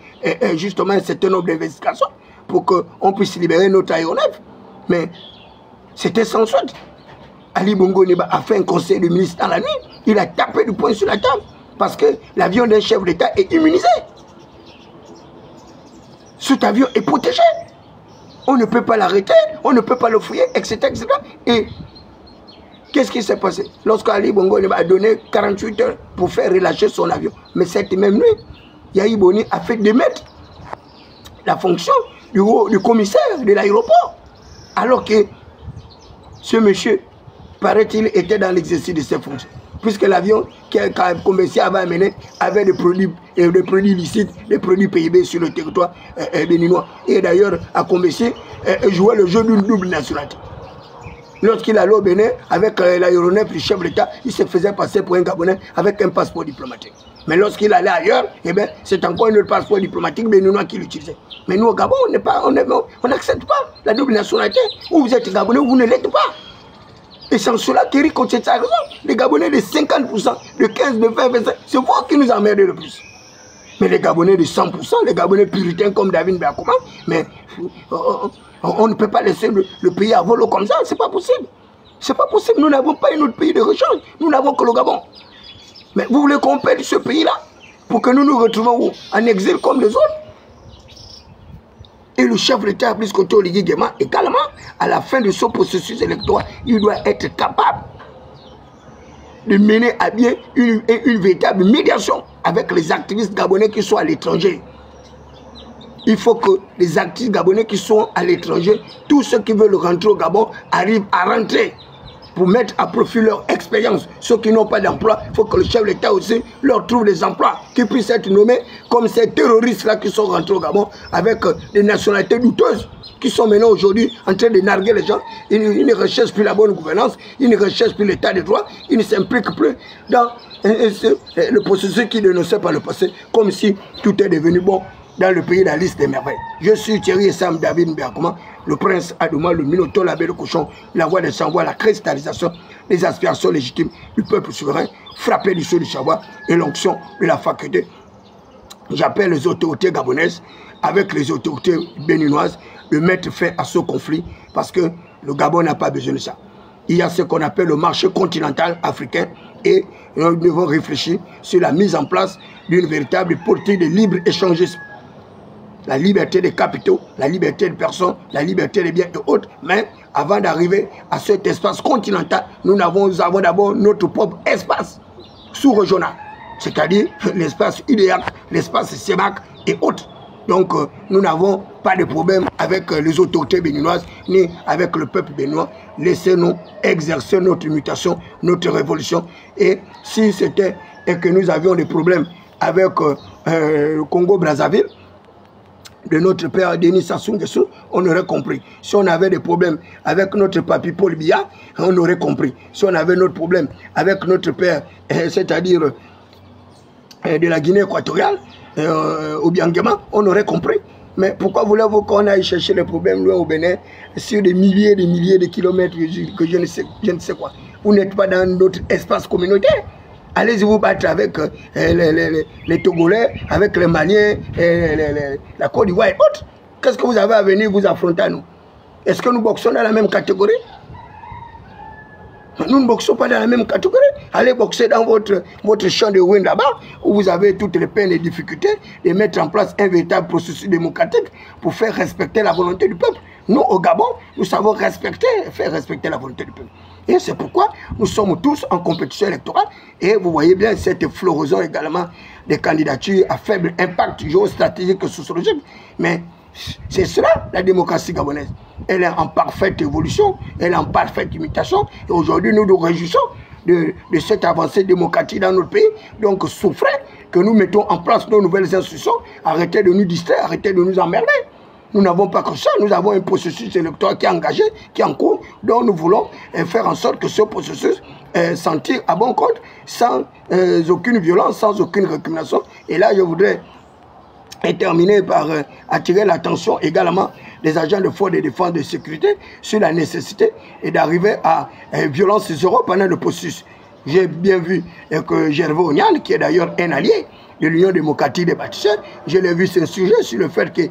justement un certain nombre d'investigations pour qu'on puisse libérer notre aéronef. Mais c'était sans suite. Ali Bongo Ondimba a fait un conseil de ministre dans la nuit, il a tapé du poing sur la table parce que l'avion d'un chef d'État est immunisé. Cet avion est protégé. On ne peut pas l'arrêter, on ne peut pas le fouiller, etc. etc. Et qu'est-ce qui s'est passé? Lorsque Ali Bongo Ondimba a donné 48 heures pour faire relâcher son avion, mais cette même nuit, Yahi Boni a fait démettre la fonction du commissaire de l'aéroport. Alors que ce monsieur, paraît-il, était dans l'exercice de ses fonctions. Puisque l'avion qu'un commerçant avait amené avait des produits illicites, des produits PIB sur le territoire béninois. Et d'ailleurs, à Combessi, jouait le jeu d'une double nationalité. Lorsqu'il allait au Bénin, avec l'aéronef du chef de l'État, il se faisait passer pour un Gabonais avec un passeport diplomatique. Mais lorsqu'il allait ailleurs, eh bien, c'est encore un autre passeport diplomatique béninois qui l'utilisait. Mais nous, au Gabon, on n'accepte pas la double nationalité. Ou vous êtes Gabonais ou vous ne l'êtes pas. Et sans cela, Thierry Cochette a raison. Les Gabonais de 50%, de 15%, de 20%, c'est vous qui nous emmerdez le plus. Mais les Gabonais de 100%, les Gabonais puritains comme David Biakoma, mais on ne peut pas laisser le pays à volo comme ça, c'est pas possible. C'est pas possible, nous n'avons pas un autre pays de rechange, nous n'avons que le Gabon. Mais vous voulez qu'on perde ce pays-là pour que nous nous retrouvons en exil comme les autres? Et le chef de l'État, plus que Oligui Nguema, également, à la fin de ce processus électoral, il doit être capable de mener à bien une véritable médiation avec les activistes gabonais qui sont à l'étranger. Il faut que les activistes gabonais qui sont à l'étranger, tous ceux qui veulent rentrer au Gabon, arrivent à rentrer pour mettre à profit leur expérience. Ceux qui n'ont pas d'emploi, il faut que le chef de l'État aussi leur trouve des emplois qui puissent être nommés comme ces terroristes-là qui sont rentrés au Gabon avec des nationalités douteuses qui sont maintenant aujourd'hui en train de narguer les gens. Ils ne recherchent plus la bonne gouvernance, ils ne recherchent plus l'état de droit, ils ne s'impliquent plus dans le processus qui dénonçait par le passé, comme si tout est devenu bon dans le pays de la liste des merveilles. Je suis Thierry Sam David Biakoma, le prince Adouma, le Minotaure, la belle cochon, la voix des sans-voix, la cristallisation des aspirations légitimes du peuple souverain, frappé du sceau du savoir et l'onction de la faculté. J'appelle les autorités gabonaises, avec les autorités béninoises, de mettre fin à ce conflit, parce que le Gabon n'a pas besoin de ça. Il y a ce qu'on appelle le marché continental africain, et nous devons réfléchir sur la mise en place d'une véritable politique de libre-échangisme. La liberté des capitaux, la liberté des personnes, la liberté des biens et autres. Mais avant d'arriver à cet espace continental, nous avons d'abord notre propre espace sous-régional. C'est-à-dire l'espace IDEAC, l'espace CEMAC et autres. Donc nous n'avons pas de problème avec les autorités béninoises ni avec le peuple béninois. Laissez-nous exercer notre mutation, notre révolution. Et si c'était que nous avions des problèmes avec le Congo-Brazzaville, de notre père Denis Sassou Nguesso, on aurait compris. Si on avait des problèmes avec notre papy Paul Biya, on aurait compris. Si on avait notre problème avec notre père, c'est-à-dire de la Guinée équatoriale, Obiang Nguema, on aurait compris. Mais pourquoi voulez-vous qu'on aille chercher les problèmes loin au Bénin sur des milliers de kilomètres que je ne sais quoi? Vous n'êtes pas dans notre espace communautaire. Allez-y vous battre avec les Togolais, avec les Maliens, la Côte d'Ivoire et autres. Qu'est-ce que vous avez à venir vous affronter à nous? Est-ce que nous boxons dans la même catégorie? Nous ne boxons pas dans la même catégorie. Allez boxer dans votre champ de ruines là-bas, où vous avez toutes les peines et difficultés de mettre en place un véritable processus démocratique pour faire respecter la volonté du peuple. Nous, au Gabon, nous savons respecter, faire respecter la volonté du peuple. Et c'est pourquoi nous sommes tous en compétition électorale. Et vous voyez bien cette floraison également des candidatures à faible impact géostratégique et sociologique. Mais c'est cela, la démocratie gabonaise. Elle est en parfaite évolution, elle est en parfaite imitation. Et aujourd'hui, nous nous réjouissons de cette avancée démocratique dans notre pays. Donc, souffrez que nous mettons en place nos nouvelles institutions. Arrêtez de nous distraire, arrêtez de nous emmerder. Nous n'avons pas que ça, nous avons un processus électoral qui est engagé, qui est en cours, dont nous voulons faire en sorte que ce processus s'en tire à bon compte, sans aucune violence, sans aucune récrimination. Et là, je voudrais terminer par attirer l'attention également des agents de force de défense et de sécurité sur la nécessité d'arriver à violence zéro pendant le processus. J'ai bien vu que Gervais Onyan, qui est d'ailleurs un allié de l'Union démocratique des bâtisseurs, je l'ai vu ce sujet sur le fait que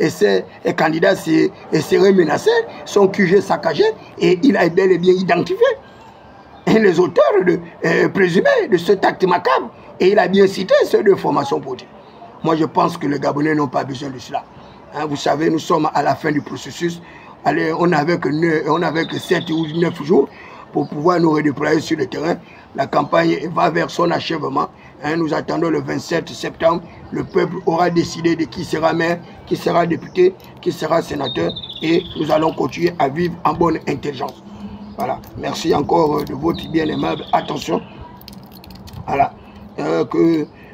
ces candidats seraient menacés, son QG saccagé, et il a bel et bien identifié les auteurs présumés de cet acte macabre, et il a bien cité ces deux formations politiques. Moi, je pense que les Gabonais n'ont pas besoin de cela. Hein, vous savez, nous sommes à la fin du processus. Allez, on n'avait que 7 ou 9 jours pour pouvoir nous redéployer sur le terrain. La campagne va vers son achèvement. Hein, nous attendons le 27 septembre. Le peuple aura décidé de qui sera maire, qui sera député, qui sera sénateur. Et nous allons continuer à vivre en bonne intelligence. Voilà. Merci encore de votre bien aimable attention. Voilà.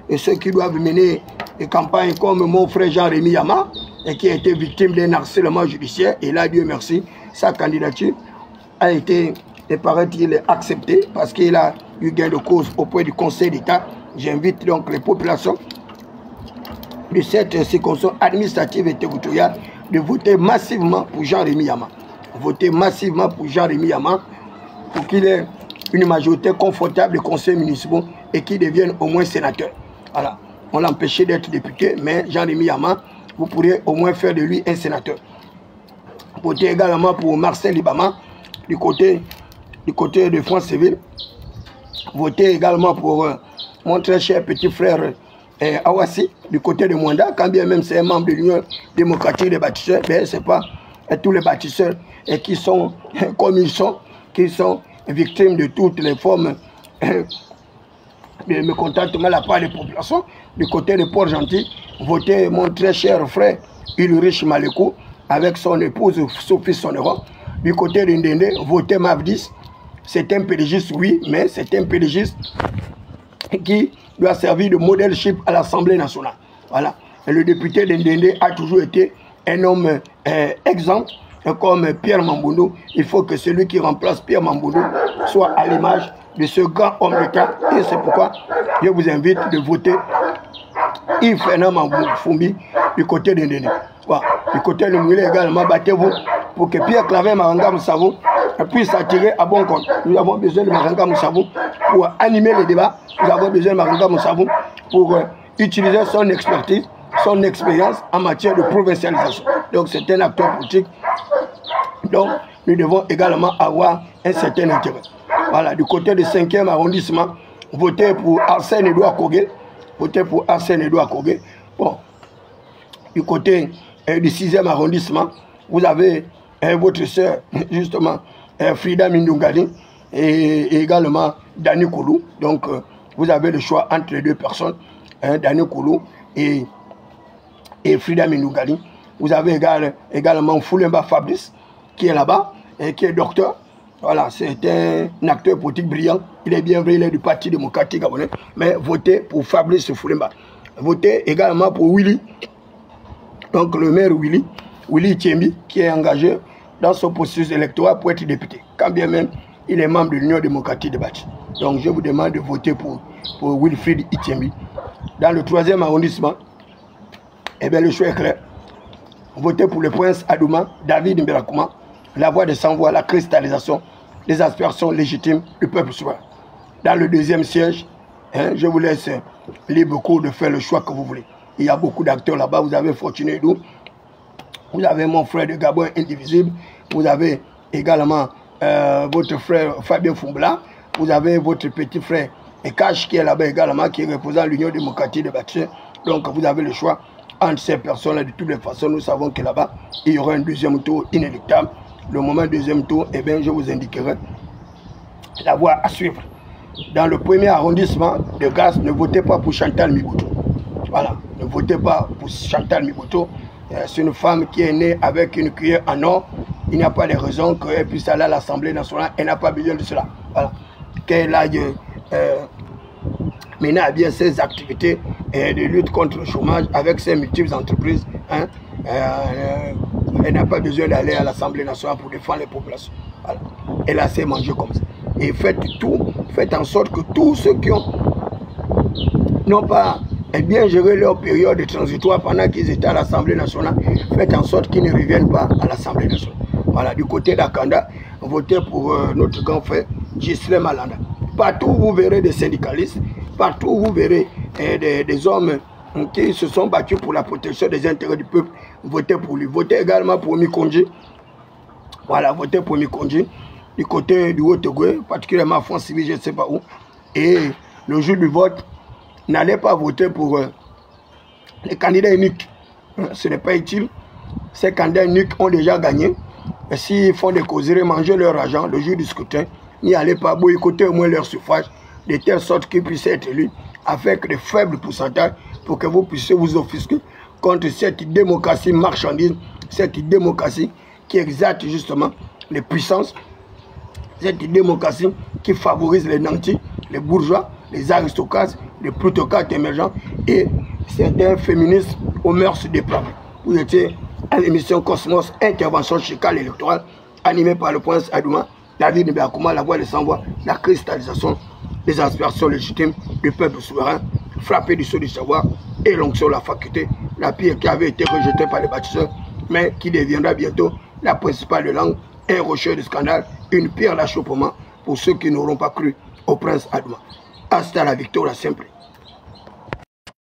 Et ceux qui doivent mener des campagnes comme mon frère Jean-Rémy Yama, et qui a été victime d'un harcèlement judiciaire, et là, Dieu merci, sa candidature a été, paraît-il, acceptée parce qu'il a eu gain de cause auprès du Conseil d'État. J'invite donc les populations de cette circonscription administrative et territoriale de voter massivement pour Jean-Rémy Yama. Voter massivement pour Jean-Rémy Yama pour qu'il ait une majorité confortable de conseils municipaux et qu'il devienne au moins sénateur. Voilà. on l'a empêché d'être député, mais Jean-Rémy Yama, vous pourriez au moins faire de lui un sénateur. Votez également pour Marcel Libama, du côté de France Civile. Votez également pour mon très cher petit frère Awassi, du côté de Mwanda, quand bien même c'est un membre de l'Union démocratique des bâtisseurs, mais ce n'est pas tous les bâtisseurs qui sont comme ils sont, qui sont victimes de toutes les formes de mécontentement de la part des populations. Du côté de Port-Gentil, votez mon très cher frère Ulrich Malekou avec son épouse Sophie Sonneron. Du côté de Ndende, votez Mavdis. C'est un pédagogiste, oui, mais c'est un pédagogiste qui doit servir de modèle chip à l'Assemblée nationale. Voilà. Et le député de Ndende a toujours été un homme exemple, comme Pierre Mamboundou. Il faut que celui qui remplace Pierre Mamboundou soit à l'image de ce grand homme d'État. Et c'est pourquoi je vous invite de voter Yves Fernand Mamboufumbi du côté de Ndende. Voilà. Du côté de Moulé également, battez-vous pour que Pierre Claver Maranga Moussavou puisse attirer à bon compte. Nous avons besoin de Maranga Moussavou pour animer les débats. Nous avons besoin de Maranga Moussavou pour utiliser son expertise, son expérience en matière de provincialisation. Donc c'est un acteur politique. Donc nous devons également avoir un certain intérêt. Voilà, du côté du 5e arrondissement, votez pour Arsène Edouard Kogé. Votez pour Arsène Edouard Kogé. Bon, du côté du 6e arrondissement, vous avez votre soeur, justement, Frida Mindungali, et également Dani Koulou. Donc, vous avez le choix entre les deux personnes, Dani Koulou et Frida Mindungali. Vous avez également Foulemba Fabrice, qui est là-bas, et qui est docteur. Voilà, c'est un acteur politique brillant. Il est bien vrai, il est du Parti démocratique gabonais. Mais votez pour Fabrice Foulemba. Votez également pour Willy. Donc, le maire Willy Thiembi, qui est engagé dans son processus électoral pour être député. Quand bien même, il est membre de l'Union démocratique de Bâti. Donc, je vous demande de voter pour Wilfried Thiembi. Dans le 3e arrondissement, eh bien, le choix est clair. Votez pour le prince Adouma, David Mberakouma, la voix des sans-voix, la cristallisation, les aspirations légitimes du peuple souverain. Dans le 2e siège, je vous laisse libre cours de faire le choix que vous voulez. Il y a beaucoup d'acteurs là-bas. Vous avez Fortuné Edou, vous avez mon frère de Gabon Indivisible, vous avez également votre frère Fabien Foumbla, vous avez votre petit frère Ekash qui est là-bas également, qui représente l'Union démocratique de Bâti. Donc vous avez le choix entre ces personnes-là. De toutes les façons, nous savons que là-bas, il y aura un 2e tour inéluctable. Le moment 2e tour, eh bien, je vous indiquerai la voie à suivre. Dans le 1er arrondissement de Grasse, ne votez pas pour Chantal Miboto. Voilà, ne votez pas pour Chantal Miboto. C'est une femme qui est née avec une cuillère en or. Il n'y a pas de raison qu'elle puisse aller à l'Assemblée nationale. Elle n'a pas besoin de cela. Voilà. Qu'elle aille mener à bien ses activités de lutte contre le chômage avec ses multiples entreprises. Elle n'a pas besoin d'aller à l'Assemblée nationale pour défendre les populations. Voilà. Elle a assez mangé comme ça. Et faites tout, faites en sorte que tous ceux qui n'ont pas bien géré leur période de transitoire pendant qu'ils étaient à l'Assemblée nationale, faites en sorte qu'ils ne reviennent pas à l'Assemblée nationale. Voilà, du côté d'Akanda, votez pour notre grand frère Ghislain Malanda. Partout vous verrez des syndicalistes, partout vous verrez des hommes qui se sont battus pour la protection des intérêts du peuple. Votez pour lui. Votez également pour Mikonji. Voilà, votez pour Mikonji. Du côté du Haut-Togo, particulièrement France Civile, je ne sais pas où. Et le jour du vote, n'allez pas voter pour les candidats uniques. Ce n'est pas utile. Ces candidats uniques ont déjà gagné. Et s'ils font des causeries, manger leur argent le jour du scrutin, n'y allez pas boycotter au moins leur suffrage, de telle sorte qu'ils puissent être élus avec de faibles pourcentages pour que vous puissiez vous offusquer contre cette démocratie marchandise, cette démocratie qui exalte justement les puissances, cette démocratie qui favorise les nantis, les bourgeois, les aristocrates, les plutocrates émergents et certains féministes aux mœurs dépravées. Vous étiez à l'émission Cosmos, intervention chicale électorale, animée par le prince Adouma, David Mberakouma, la voix des sans-voix, la cristallisation des aspirations légitimes du peuple souverain, frappé du sceau du savoir et l'onction de la faculté, la pierre qui avait été rejetée par les bâtisseurs, mais qui deviendra bientôt la principale langue, un rocher de scandale, une pierre d'achoppement pour ceux qui n'auront pas cru au prince Adouma. Hasta la victoire simple.